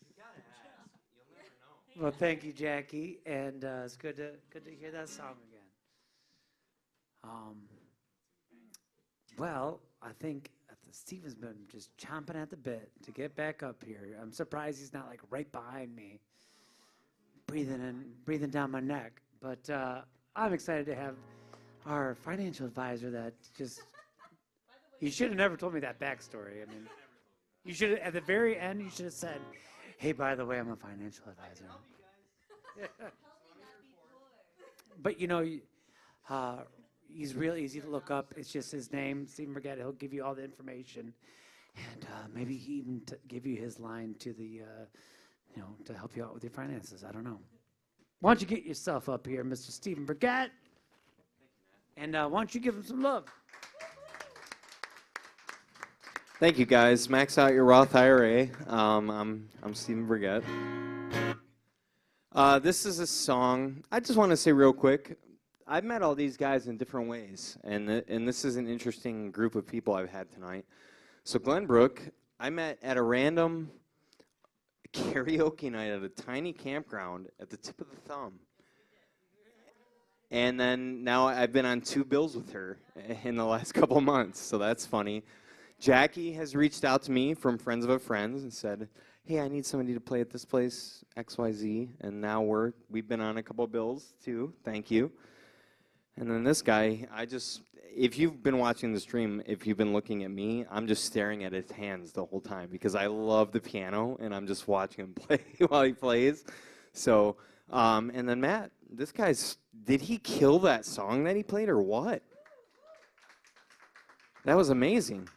D: You gotta ask. You'll never know.
A: Well, thank you, Jackie. And it's good to hear that song again. Well, I think Steve has been just chomping at the bit to get back up here. I'm surprised he's not like right behind me, breathing down my neck. But I'm excited to have our financial advisor that just, you should have never told me that backstory. I mean, you should have, at the very end, you should have said, hey, by the way, I'm a financial advisor. But he's real easy to look up. It's just his name, Stephen Burgett. He'll give you all the information, and maybe he even give you his line to the, to help you out with your finances. I don't know. Why don't you get yourself up here, Mr. Stephen Burgett? And why don't you give them some love?
D: Thank you, guys. Max out your Roth IRA. I'm Stephen Burgett. This is a song. I just want to say real quick. I've met all these guys in different ways, and this is an interesting group of people I've had tonight. So Glenbrooke, I met at a random karaoke night at a tiny campground at the tip of the thumb. And then now I've been on 2 bills with her in the last couple months, so that's funny. Jacki has reached out to me from friends of a friend and said, hey, I need somebody to play at this place, XYZ, and now we've been on a couple bills too, thank you. And then this guy, if you've been watching the stream, if you've been looking at me, I'm just staring at his hands the whole time because I love the piano and I'm just watching him play while he plays. So, and then Matt, this guy's, did he kill that song that he played or what? That was amazing.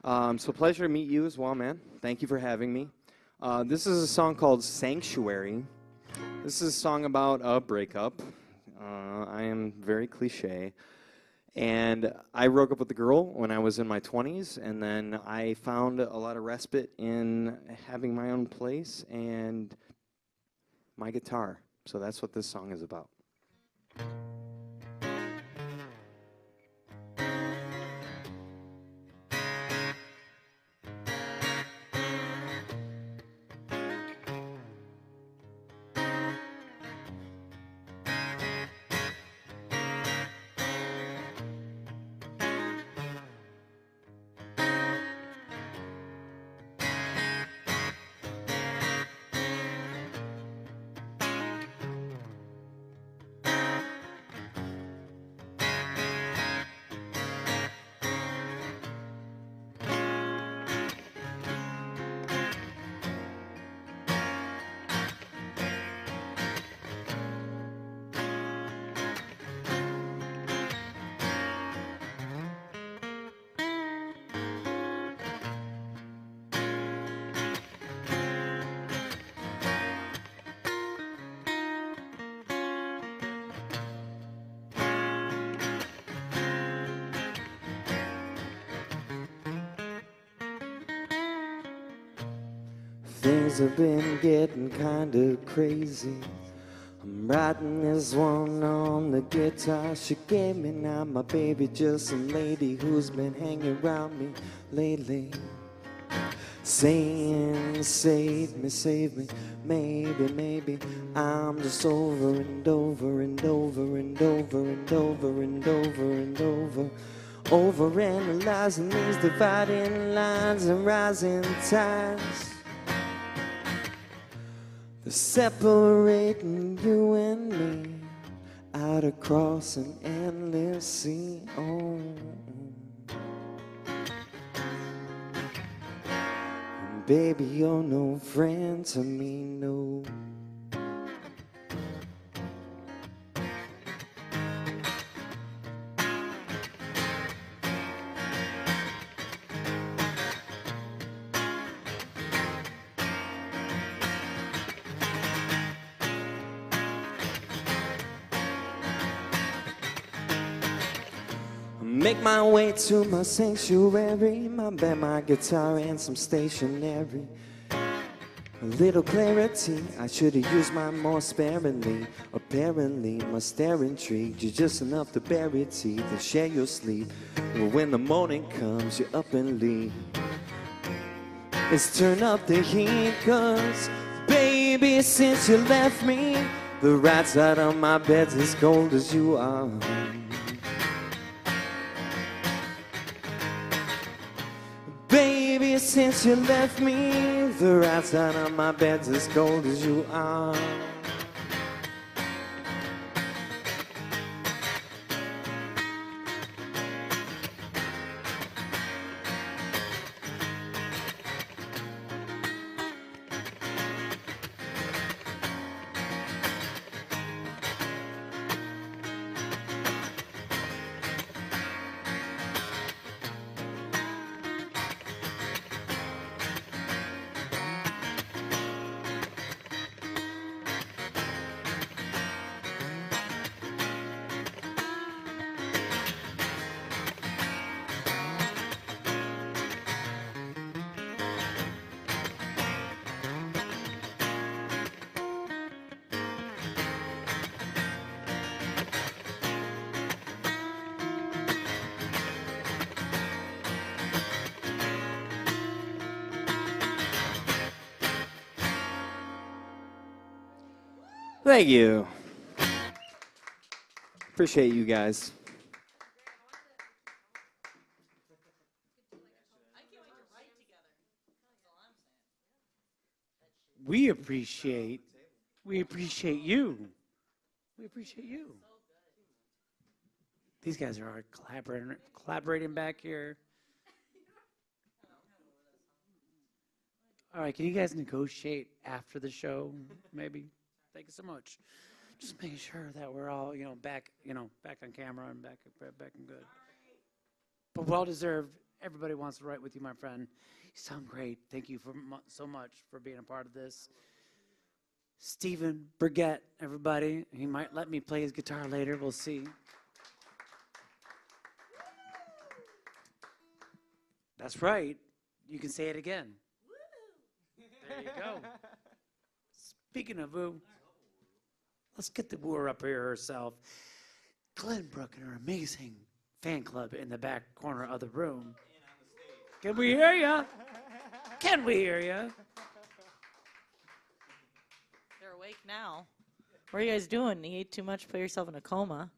D: So pleasure to meet you as well, man. Thank you for having me. This is a song called Sanctuary. This is a song about a breakup. I am very cliche. And I broke up with a girl when I was in my 20s, and then I found a lot of respite in having my own place and my guitar. So that's what this song is about. Things have been getting kinda crazy. I'm writing this one on the guitar she gave me. Now my baby just some lady who's been hanging around me lately, saying save me, maybe I'm just over and over and over and over and over and over and over overanalyzing these dividing lines and rising tides. They're separating you and me out across an endless sea. Oh. And baby, you're no friend to me, no. Make my way to my sanctuary, my bed, my guitar, and some stationery. A little clarity, I should have used mine more sparingly. Apparently, my stare intrigued you just enough to bury teeth and share your sleep. But when the morning comes, you're up and leave. Let's turn up the heat, cause baby, since you left me, the right side of my bed's as cold as you are. Baby, since you left me, the right side of my bed's as cold as you are. Thank you. Appreciate you guys.
A: We appreciate you. We appreciate you. These guys are collaborating back here. All right, can you guys negotiate after the show, maybe? Thank you so much. Just making sure that we're all, back on camera and back and good. But well deserved. Everybody wants to write with you, my friend. You sound great. Thank you so much for being a part of this. Stephen Burgett, everybody. He might let me play his guitar later. We'll see. That's right. You can say it again. There you go. Speaking of woo, let's get the wooer up here herself. Glenbrooke and her amazing fan club in the back corner of the room. Can we hear you? Can we hear you?
E: They're awake now. What are you guys doing? You ate too much, put yourself in a coma.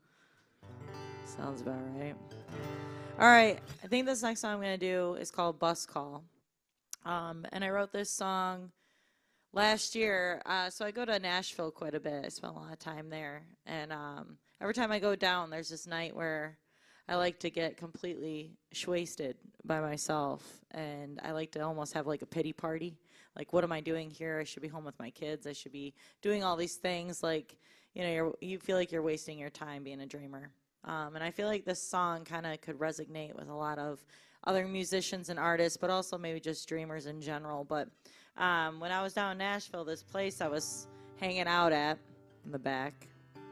E: Sounds about right. All right, I think this next song I'm going to do is called Bus Call. And I wrote this song last year. So I go to Nashville quite a bit. I spend a lot of time there. And every time I go down, there's this night where I like to get completely wasted by myself. And I like to almost have like a pity party. Like, what am I doing here? I should be home with my kids. I should be doing all these things. Like, you feel like you're wasting your time being a dreamer. And I feel like this song kind of could resonate with a lot of other musicians and artists, but also maybe just dreamers in general. But when I was down in Nashville, this place I was hanging out at in the back,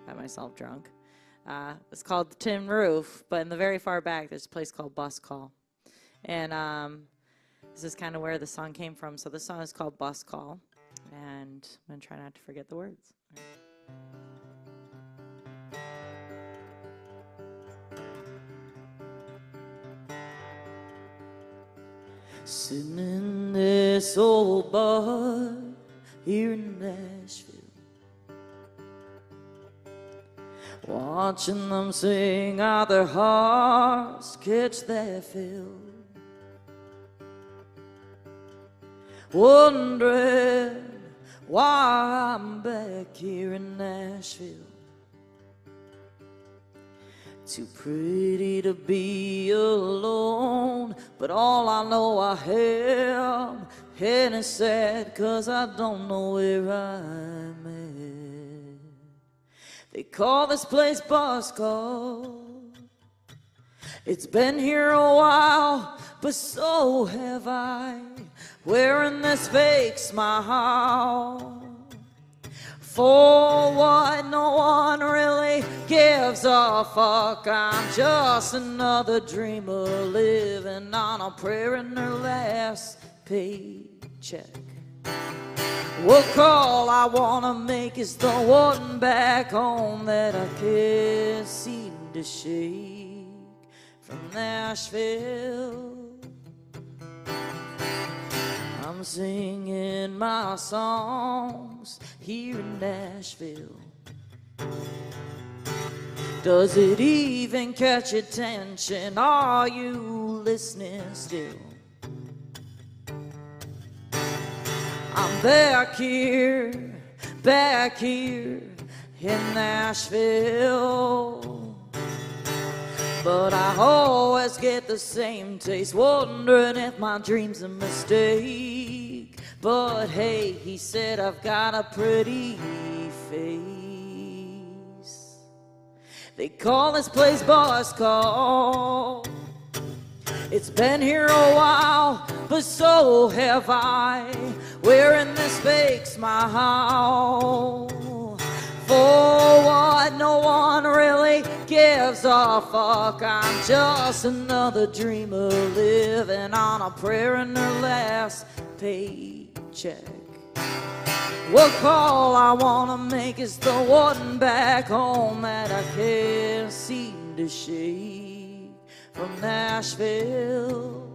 E: got myself drunk. It's called the Tin Roof, but in the very far back, there's a place called Bus Call. And this is kind of where the song came from. So this song is called Bus Call, and I'm going to try not to forget the words.
F: Sitting in this old bar here in Nashville, watching them sing out their hearts, catch their fill, wondering why I'm back here in Nashville. Too pretty to be alone, but all I know I am, and it's sad 'cause I don't know where I'm at. They call this place Bus Call. It's been here a while, but so have I, wearing this fake smile. For what no one really gives a fuck. I'm just another dreamer living on a prayer in their last paycheck. What call I wanna make is the one back home that I can't seem to shake from Nashville. I'm singing my songs here in Nashville. Does it even catch attention? Are you listening still? I'm back here in Nashville. But I always get the same taste, wondering if my dream's a mistake. But hey, he said I've got a pretty face. They call this place Bus Call. It's been here a while, but so have I, wearing this fake smile. For what no one really gives a fuck. I'm just another dreamer living on a prayer in their last paycheck. What call I wanna make is the one back home that I can't seem to shake from Nashville.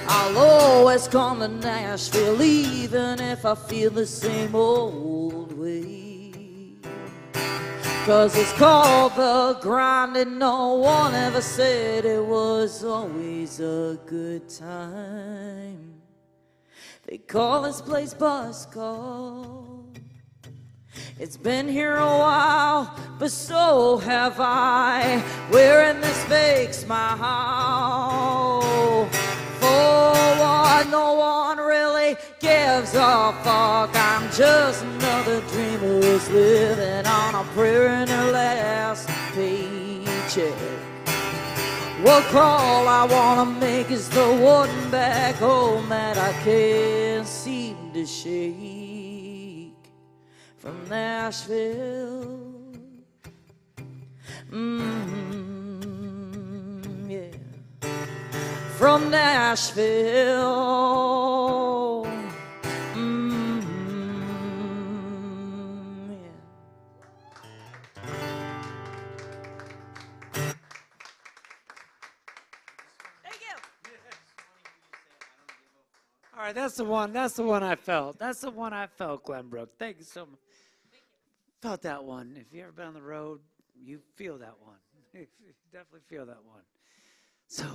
F: I'll always come to Nashville, even if I feel the same old way. 'Cause it's called the grind, and no one ever said it was always a good time. They call this place Bus Call. It's been here a while, but so have I, wearing this fake smile. For what, no one really gives a fuck. I'm just another dreamer who's living on a prayer in her last paycheck. What call I wanna make is the one back home that I can't seem to shake. From Nashville, yeah. From Nashville, yeah.
A: All right, that's the one. That's the one I felt. That's the one I felt, Glenbrooke. Thank you so much. Felt that one. If you ever been on the road, you feel that one. You definitely feel that one. So,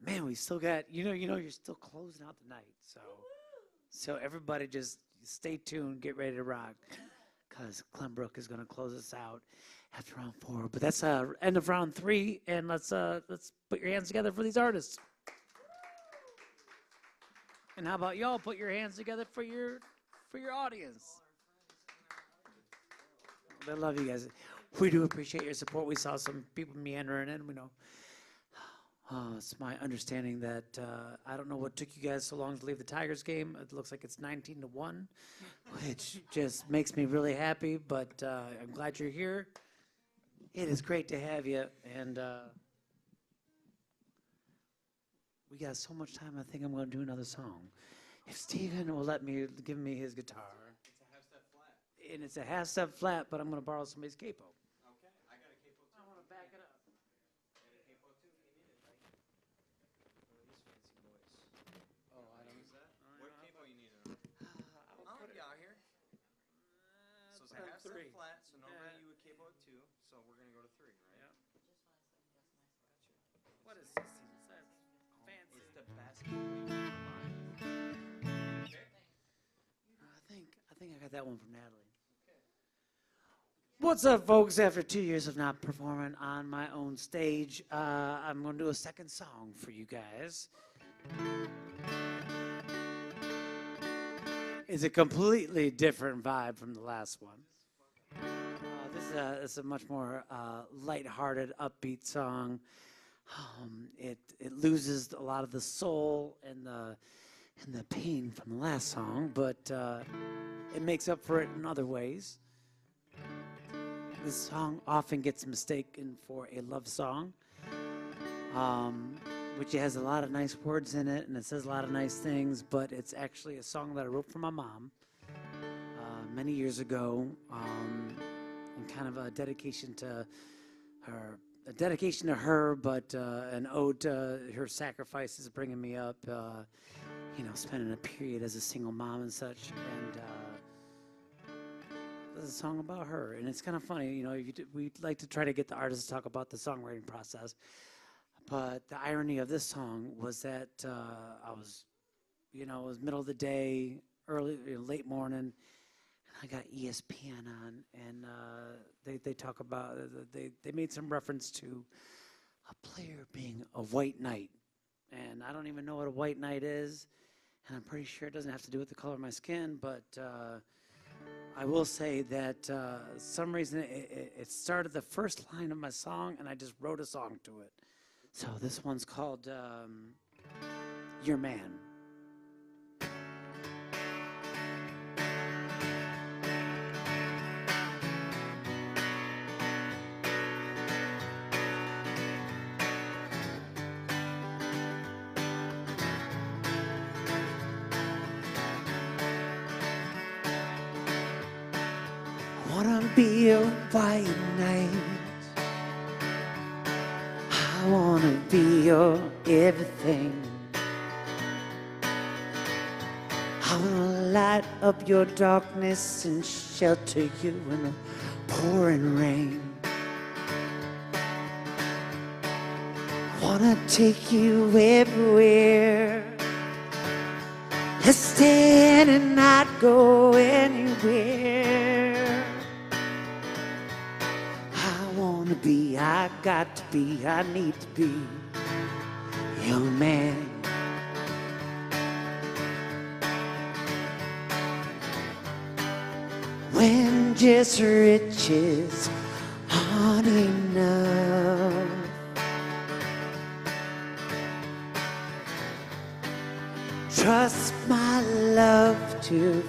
A: man, we still got. You're still closing out the night. So everybody, just stay tuned. Get ready to rock, because Glenbrooke is going to close us out after round 4. But that's end of round 3, and let's put your hands together for these artists. And how about y'all put your hands together for your audience? I love you guys. We do appreciate your support. We saw some people meandering in. We know. It's my understanding that I don't know what took you guys so long to leave the Tigers game. It looks like it's 19-1, which just makes me really happy. But I'm glad you're here. It is great to have you, and we got so much time. I think I'm going to do another song. If Steven will give me his guitar. And it's a half step flat, but I'm going to borrow somebody's capo.
B: Okay, I got a capo too.
A: I want to back it up.
B: And a capo too if you need it. Oh, I don't use that. What capo you need it on? I'll help you out here. So it's a half step flat, so normally you would capo at 2, so we're going to go to 3, right?
A: Yeah. What is this? Is that fancy?
B: It's the best capo you can find. Okay.
A: I think I got that one from Natalie. What's up, folks? After 2 years of not performing on my own stage, I'm going to do a second song for you guys. It's a completely different vibe from the last one. This is a much more lighthearted, upbeat song. It loses a lot of the soul and the pain from the last song, but it makes up for it in other ways. This song often gets mistaken for a love song, which has a lot of nice words in it, and it says a lot of nice things, but it's actually a song that I wrote for my mom many years ago, and kind of a dedication to her, but an ode to her sacrifices bringing me up, spending a period as a single mom and such, and this is a song about her, and it's kind of funny, we'd like to try to get the artists to talk about the songwriting process, but the irony of this song was that I was, it was middle of the day, late morning, and I got ESPN on, and they talk about, they made some reference to a player being a white knight, and I don't even know what a white knight is, and I'm pretty sure it doesn't have to do with the color of my skin, but I will say that some reason it started the first line of my song, and I just wrote a song to it. So this one's called Your Man. Be a white knight. I wanna be your everything. I wanna light up your darkness and shelter you in the pouring rain. I wanna take you everywhere. Let's stand and not go anywhere. I wanna be, I got to be, I need to be your man. When just riches aren't enough, trust my love to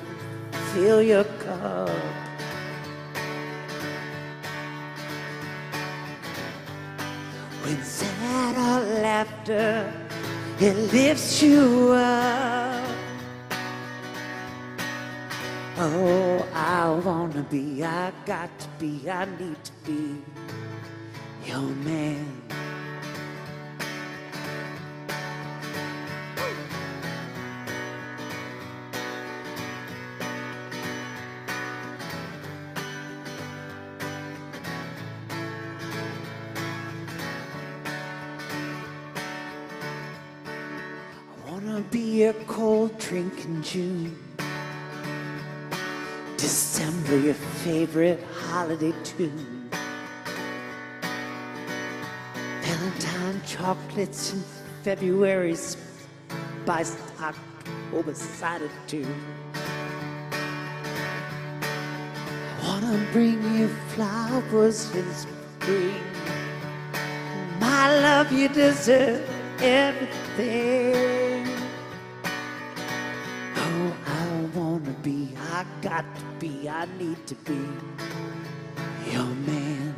A: fill your cup. When sad or laughter, it lifts you up. Oh, I wanna be, I got to be, I need to be your man. I wanna be a cold drink in June, December, your favorite holiday tune, Valentine chocolates in February, spiced October cider too. I wanna bring you flowers in spring. My love, you deserve everything. Oh, I wanna be, I got to be, I need to be your man.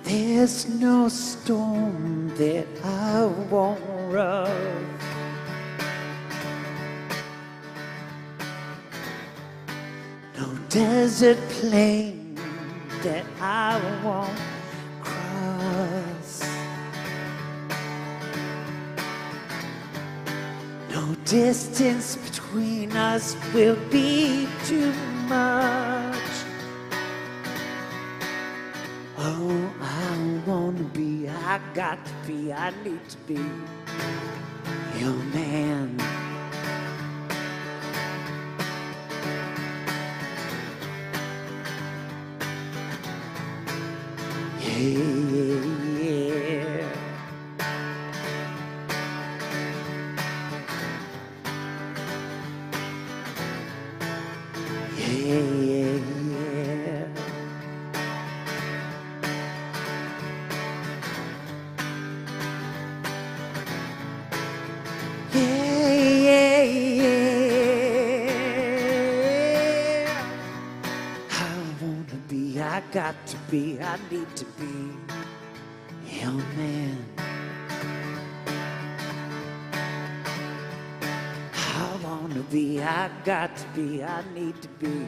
A: There's no storm that I won't rough. No desert plain that I won't cross. No distance between us will be too much. Oh, I wanna be, I got to be, I need to be your man. Yeah, yeah. Yeah, yeah, yeah. Yeah, yeah, yeah. I wanna be, I got to be, I need to be your man. I wanna be, I got to be, I need to be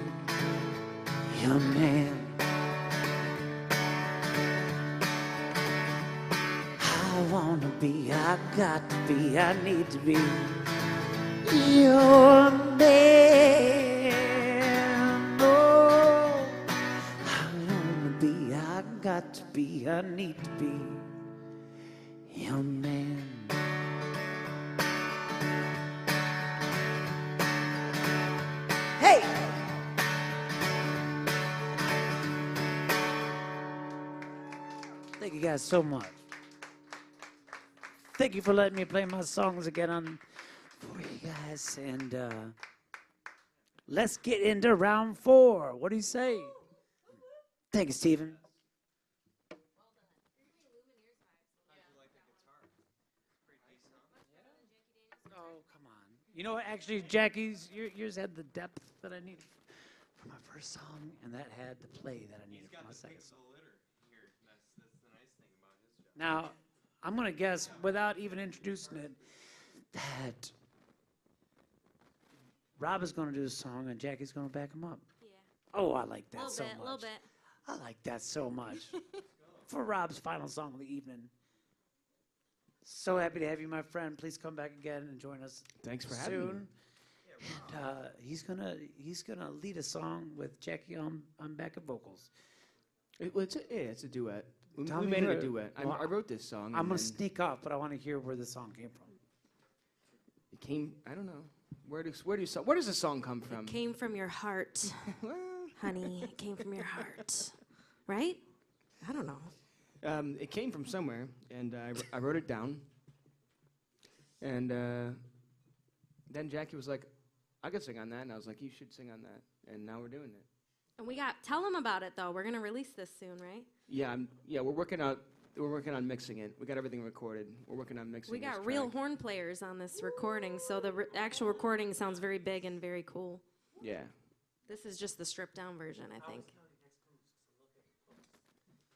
A: your man. I wanna be, I got to be, I need to be your man. Oh, I wanna be, I got to be, I need to be your man. Hey! Thank you guys so much. Thank you for letting me play my songs again on for you guys. And let's get into round 4. What do you say? Thank you, Stephen. Oh, come on. You know what? Actually, Jackie's, yours had the depth that I needed for my first song, and that had the play that I needed for my second song. Now, I'm going to guess, without even introducing it, that Rob is going to do the song and Jackie's going to back him up.
C: Yeah.
A: Oh, I like that so much.
C: A little bit.
A: I like that so much. For Rob's final song of the evening. So happy to have you, my friend. Please come back again and join us.
B: Thanks for having me.
A: soon. And he's gonna lead a song with Jacki on backup vocals.
B: It's a duet. We
A: Tell me
B: made it
A: where-
B: a duet.
A: well,
B: I wrote this song.
A: I'm
B: and
A: gonna
B: then
A: sneak up, but I want to hear where the song came from.
B: It came. I don't know. Where does the song come from?
C: Came from your heart,
B: Well,
C: honey. It came from your heart, right? I don't know.
B: it came from somewhere, and I wrote it down. And then Jacki was like, "I could sing on that," and I was like, "You should sing on that." And now we're doing it.
C: And tell them about it though. We're gonna release this soon, right?
B: Yeah, we're working on mixing it. We got everything recorded. We're working on mixing.
C: We
B: this
C: got real
B: track.
C: horn players on this recording, so the actual recording sounds very big and very cool.
B: Yeah.
C: This is just the stripped down version, I think.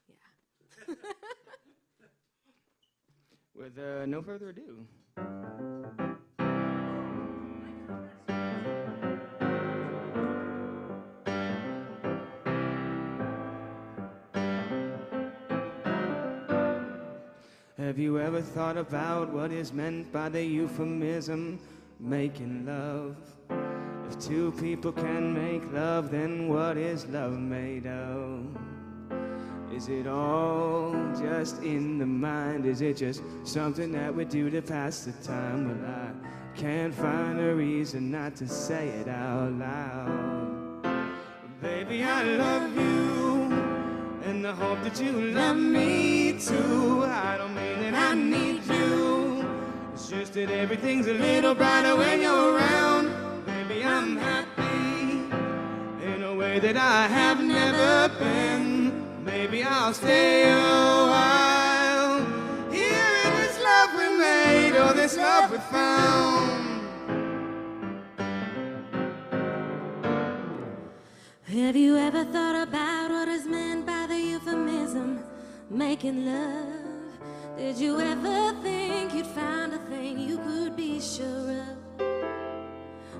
C: Yeah.
B: With no further ado. Have you ever thought about what is meant by the euphemism making love? If two people can make love, then what is love made of? Is it all just in the mind? Is it just something that we do to pass the time? Well, I can't find a reason not to say it out loud. Baby, I love you, and I hope that you love me too. I don't mean that I need you. It's just that everything's a little brighter when you're around. Baby, I'm happy in a way that I have never been. Maybe I'll stay a while here in this love we made, or this love we found.
C: Have you ever thought about what is meant by the euphemism making love? Did you ever think you'd find a thing you could be sure of?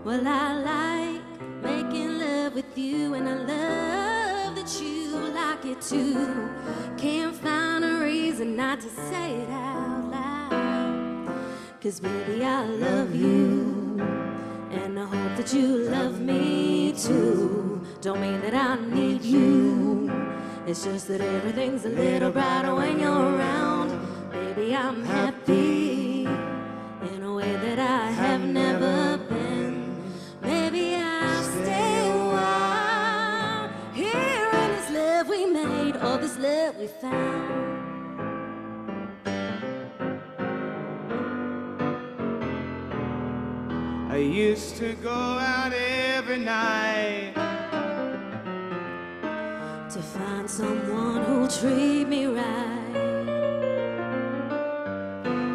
C: Well, I like making love with you, and I love that you like it too. Can't find a reason not to say it out loud. 'Cause baby, I love you, and I hope that you love me too. Don't mean that I need you. It's just that everything's a little brighter when you're around. Baby, I'm happy in a way that I have never been. Maybe I'll stay a while here in this love we made, or this love we found.
B: I used to go out every night
C: To find someone who'll treat me right.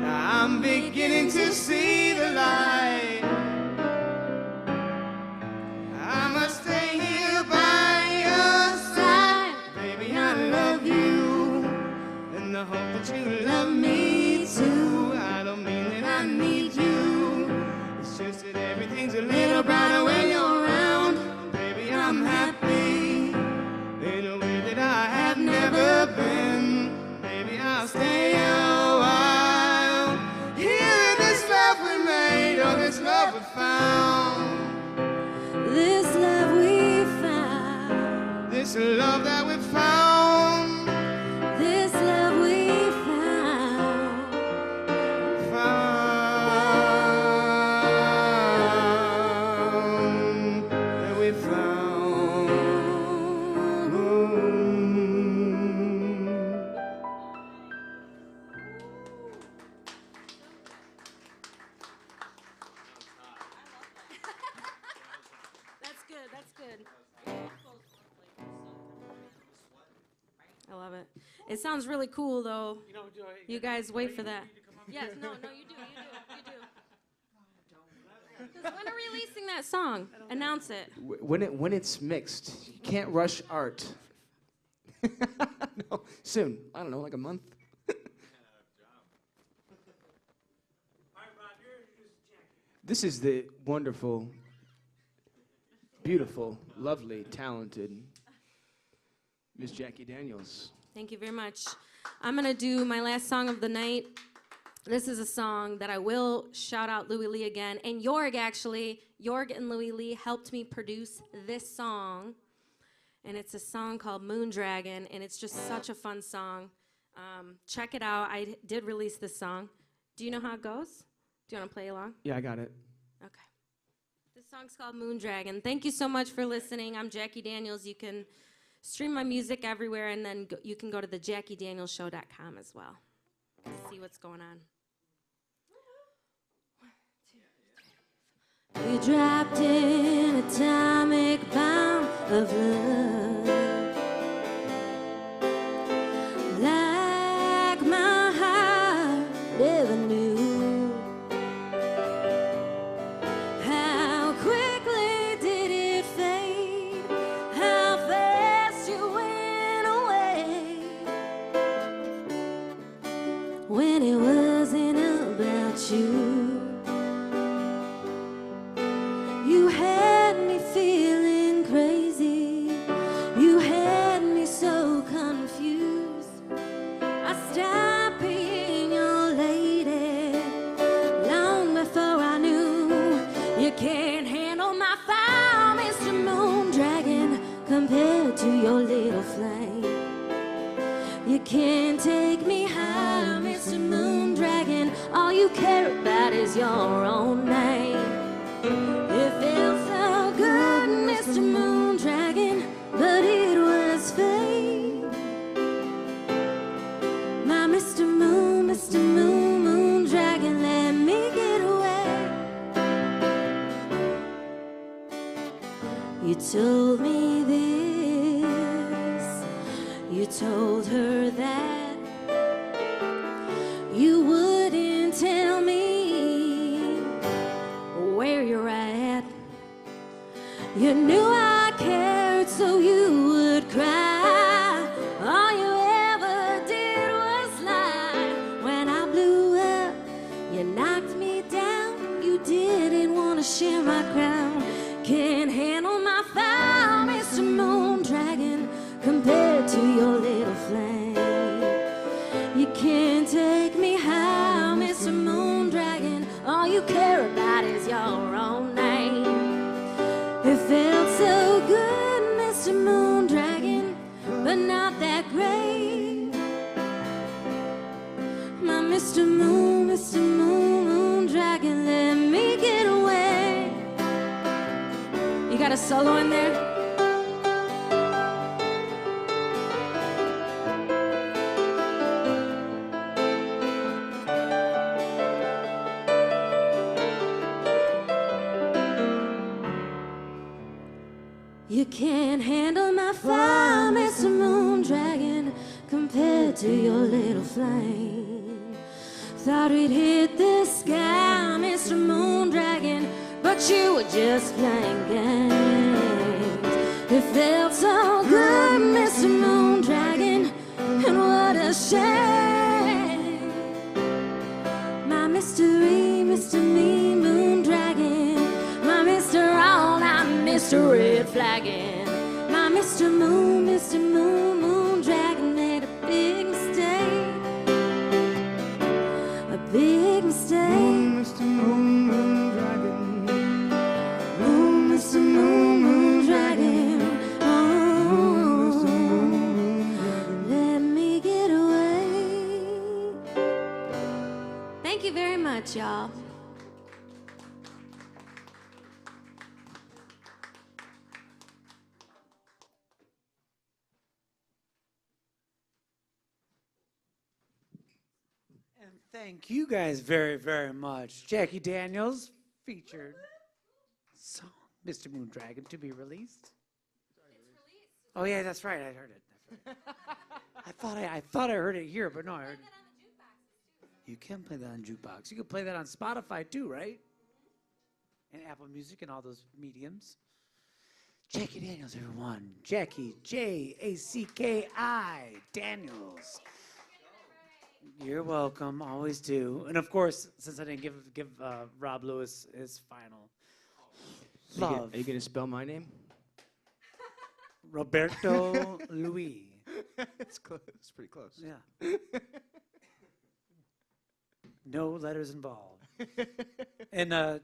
B: I'm beginning to see the light. I must stay here by your side. Baby, I love you, and I hope that you love me too. I don't mean that I need you. It's just that everything's a little brighter when you're around. Baby, I'm happy in a way that I have never been. Maybe I'll stay a while here in this love we made, or this love we found.
C: This love we found.
B: This love that we found.
C: This love we found.
B: Found. That we found.
C: That's good. That's good. I love it. It sounds really cool, though. You guys wait for that. Yes, no, you do. 'Cause when are we releasing that song? Announce it.
B: When it's mixed, you can't rush art. No, soon. I don't know, like a month. This is the wonderful, beautiful, lovely, talented Miss Jacki Daniels.
C: Thank you very much. I'm going to do my last song of the night. This is a song that I will shout out Louis Lee again. And YORG, actually. YORG and Louis Lee helped me produce this song. And it's a song called Moondragon. And it's just such a fun song. Check it out. I did release this song. Do you know how it goes? Do you want to play along?
B: Yeah, I got it.
C: Okay. This song's called Moondragon. Thank you so much for listening. I'm Jacki Daniels. You can stream my music everywhere, and then you can go to the JackiDanielsShow.com as well to see what's going on.
F: We dropped in an atomic bomb of love, like my heart never knew. How quickly did it fade? How fast you went away when it wasn't about you. You had me feeling crazy. You had me so confused. I stopped being your lady long before I knew. You can't handle my fire, Mr. Moondragon, compared to your little flame. You can't take me high, Mr. Moondragon. All you care about is your own name. It felt so good, Mr. Moondragon, but it was fake. My Mr. Moon, Moondragon, let me get away. You told me this, you told her that. You wouldn't tell me where you're at. You knew I cared, so you would cry. All you ever did was lie. When I blew up, you knocked me down. You didn't want to share my crown. Can't handle my fire, Mr. Moondragon, compared to your little flame. You can't take me high, Mr. Moondragon. All you care about is your own name. It felt so good, Mr. Moondragon, but not that great. My Mr. Moon, Moondragon, let me get away. You got a solo in there? You can't handle my fire, Mr. Moondragon, compared to your little flame. Thought we'd hit the sky, Mr. Moondragon, but you were just playing games. It felt so good, Mr. Moondragon, and what a shame. My mystery, Mr. Me, Moondragon, my Mr. All I'm Mr. Red Flagging. My Mr. Moon, Moondragon made a big mistake. A big mistake.
B: Mr. Moon, Moondragon.
F: Moon, Mr. Moondragon. Oh,
B: Mr. Moondragon.
F: let me get away. Thank you very much, y'all.
A: And thank you guys very, very much. Jacki Daniels featured song Mr. Moondragon to be released. Oh yeah, that's right. I heard it. That's right. I thought I heard it here, but no, I heard it. You can play that on jukebox. You can play that on Spotify too, right? And Apple Music and all those mediums. Jacki Daniels, everyone. Jacki, Jacki Daniels. You're welcome. Always do. And of course, since I didn't give Rob Lewis his final love,
B: Are you going to spell my name?
A: Roberto Luis.
B: It's close. It's pretty close.
A: Yeah. No letters involved. And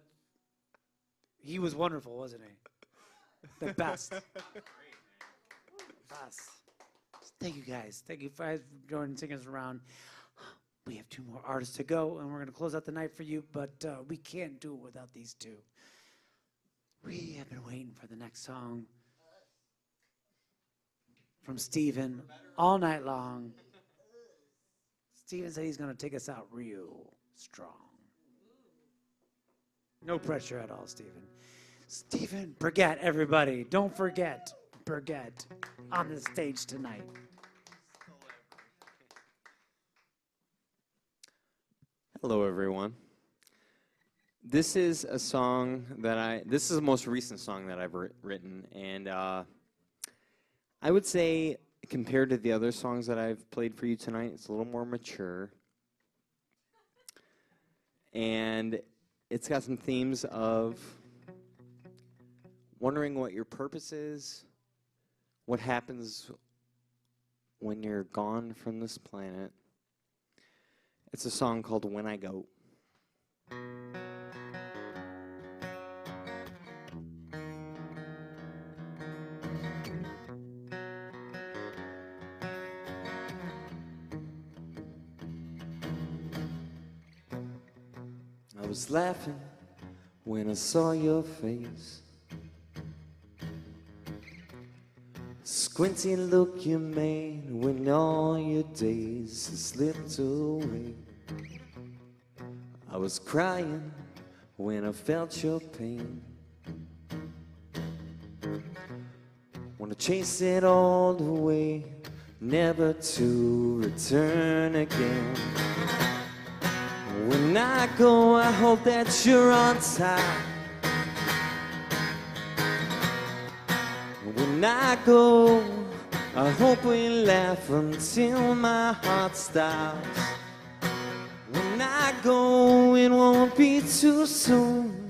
A: he was wonderful, wasn't he? The best. Best. Thank you guys. Thank you for joining Singers Around. We have 2 more artists to go, and we're going to close out the night for you, but we can't do it without these 2. We have been waiting for the next song from Steven all night long. Steven said he's going to take us out real strong. No pressure at all, Steven. Steven, Burgett, everybody. Don't forget Burgett on the stage tonight.
D: Hello, everyone. This is a song that this is the most recent song that I've written, and I would say compared to the other songs that I've played for you tonight, it's a little more mature. And it's got some themes of wondering what your purpose is, what happens when you're gone from this planet. It's a song called When I Go. I was laughing when I saw your face. Squinty look you made when all your days slipped away. I was crying when I felt your pain. Wanna chase it all the way, never to return again. When I go, I hope that you're on time. When I go, I hope we laugh until my heart stops. When I go, it won't be too soon.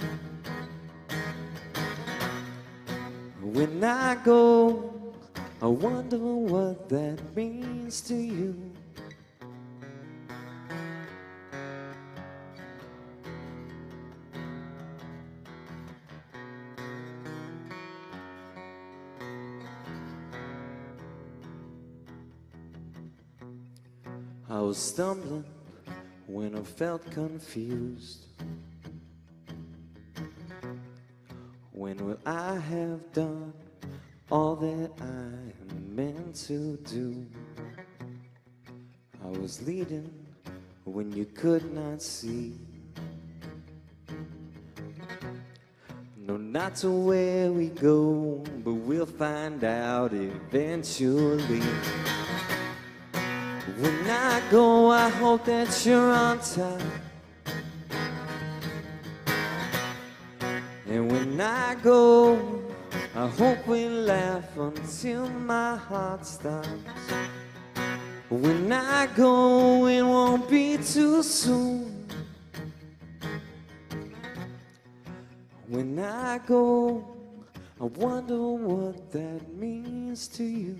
D: When I go, I wonder what that means to you. I was stumbling when I felt confused. When will I have done all that I meant to do? I was leading when you could not see. No, not to where we go, but we'll find out eventually. When I go, I hope that you're on time. And when I go, I hope we laugh until my heart stops. When I go, it won't be too soon. When I go, I wonder what that means to you.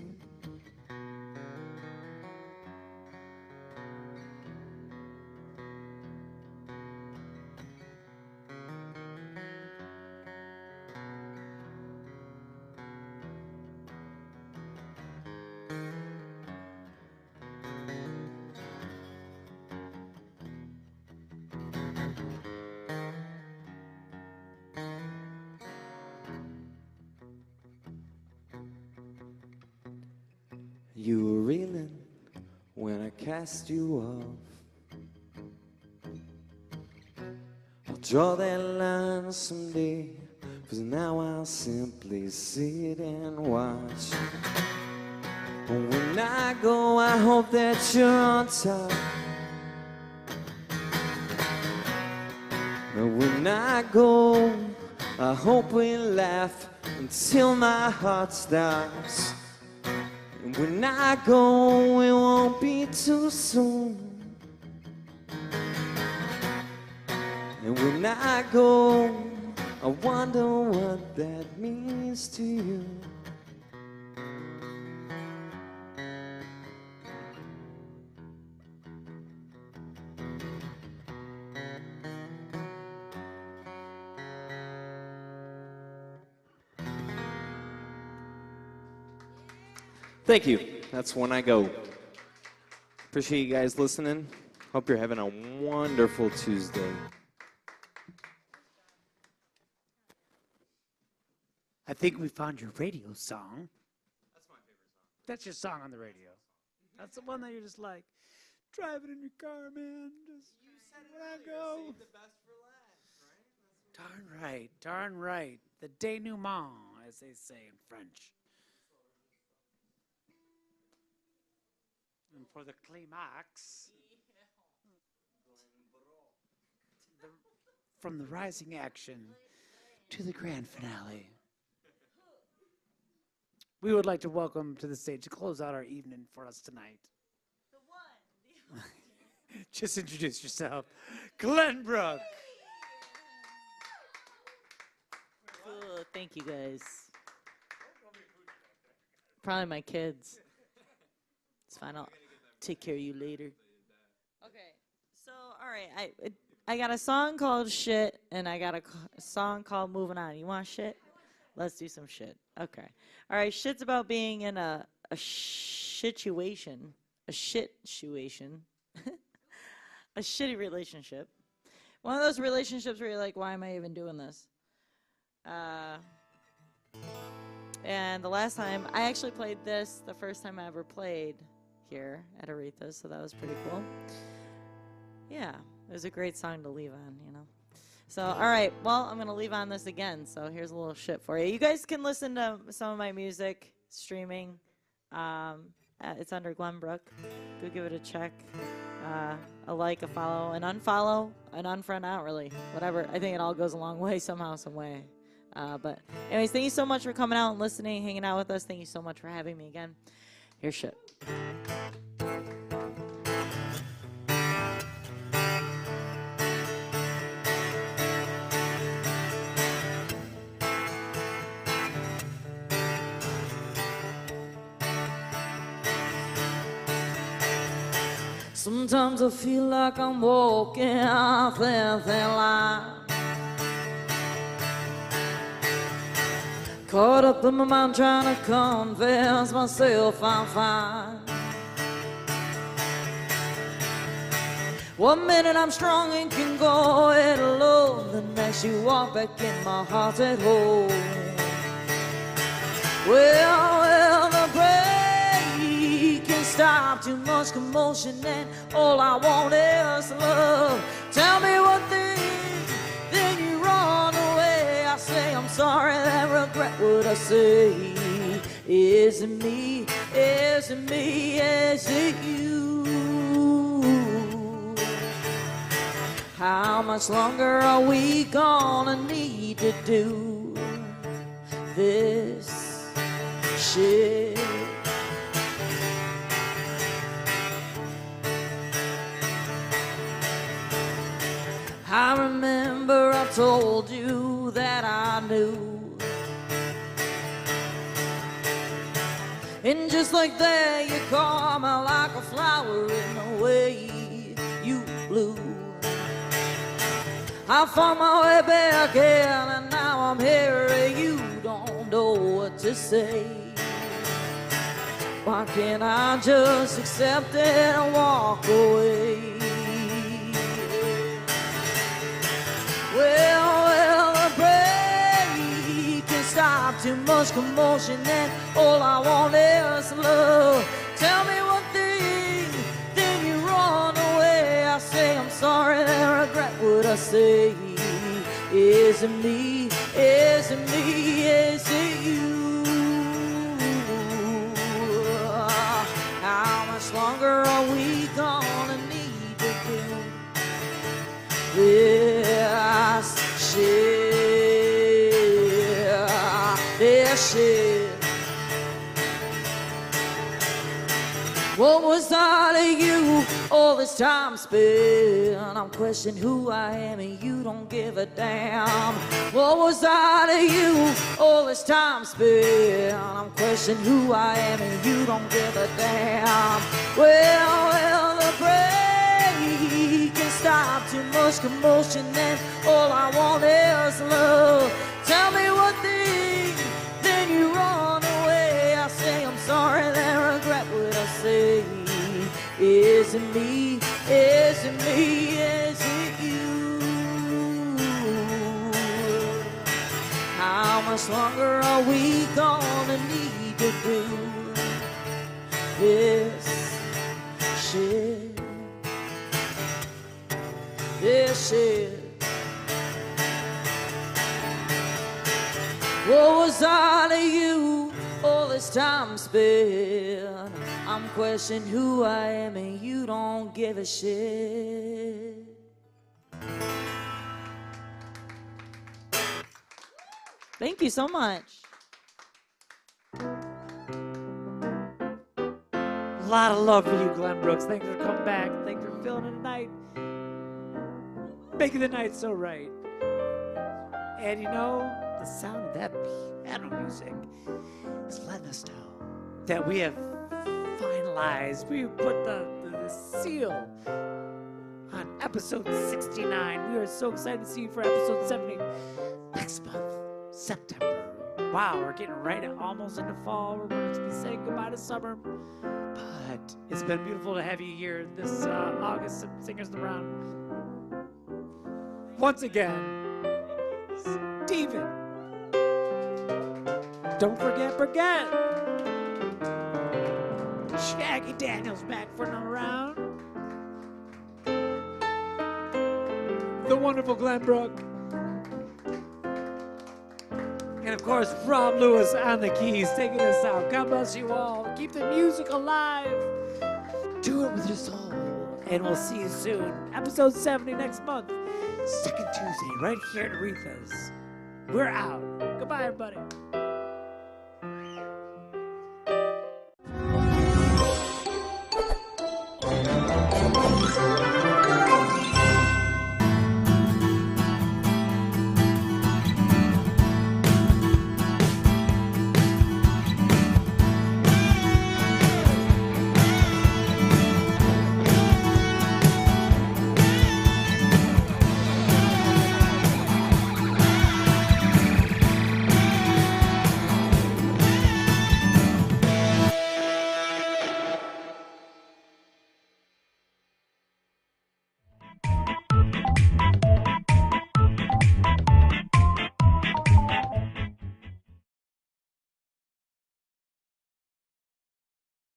D: You were reeling when I cast you off. I'll draw that line someday, 'cause now I'll simply sit and watch. When I go, I hope that you're on top. When I go, I hope we laugh until my heart stops. And when I go, it won't be too soon. And when I go, I wonder what that means to you. Thank you. That's When I Go. Appreciate you guys listening. Hope you're having a wonderful Tuesday.
A: I think we found your radio song. That's my favorite song. That's your song on the radio. That's the one that you're just like, driving in your car, man. Just you said When I Go. Save the best for last, right? Darn right, darn right. The denouement, as they say in French. And for the climax, from the rising action to the grand finale, we would like to welcome to the stage to close out our evening for us tonight. The one. Just introduce yourself. Glenbrooke.
E: Cool. Thank you, guys. Probably my kids. It's fine. I'll take care of you later. Okay. So, all right. I got a song called Shit, and I got a song called Moving On. You want shit? Let's do some shit. Okay. All right. Shit's about being in a situation, a shitty relationship. One of those relationships where you're like, why am I even doing this? And the last time, I actually played this the first time I ever played here at Aretha, so that was pretty cool. Yeah, it was a great song to leave on, you know. So, all right, well, I'm going to leave on this again, so here's a little shit for you. You guys can listen to some of my music streaming. It's under Glenbrooke. Go give it a check. A like, a follow, an unfollow, an unfriend, not really. Whatever. I think it all goes a long way somehow, some way. But anyways, thank you so much for coming out and listening, hanging out with us. Thank you so much for having me again. Here's shit.
F: Sometimes I feel like I'm walking a thin line, caught up in my mind trying to convince myself I'm fine. One minute I'm strong and can go it alone, the next you walk back in my heart at home. Well, the break can stop, too much commotion, and all I want is love. Tell me one thing, then you run away. I say I'm sorry, then regret what I say. Is it me? Is it me? Is it you? How much longer are we gonna need to do this shit? I remember I told you that I knew, and just like that you caught me like a flower in the way you blew. I found my way back in, and now I'm here and you don't know what to say. Why can't I just accept it and walk away? Well, the break can stop, too much commotion, and all I want is love. Tell me one thing, then you run away. I say I'm sorry, then regret what I say. Is it me? Is it me? Is it you? How much longer are we gonna need to do this shit? This shit. What was out of you all this time spent? I'm questioning who I am and you don't give a damn. What was out of you all this time spent? I'm questioning who I am and you don't give a damn. Well, the break can stop, too much commotion, and all I want is love. Tell me one thing, then you run away. I say I'm sorry, then Is it me? Is it me? Is it you? How much longer are we gonna need to do this shit? This shit. What was out of you all this time spent? I'm questioning who I am and you don't give a shit.
E: Thank you so much.
A: A lot of love for you, Glenbrooke. Thanks for coming back. Thanks for filling in the night. Making the night so right. And you know, the sound of that piano music is letting us know that we have finalized, we put the seal on episode 69. We are so excited to see you for episode 70 next month, September. Wow, we're getting right almost into fall. We're going to be saying goodbye to summer. But it's been beautiful to have you here this August Singers in the Round. Once again, Steven. Don't forget Burgett. Jacki Daniels back for another round. The wonderful Glenbrooke. And of course, Rob Lewis on the keys, taking us out. God bless you all. Keep the music alive. Do it with your soul. And we'll see you soon. Episode 70 next month. Second Tuesday, right here at Aretha's. We're out. Goodbye, everybody.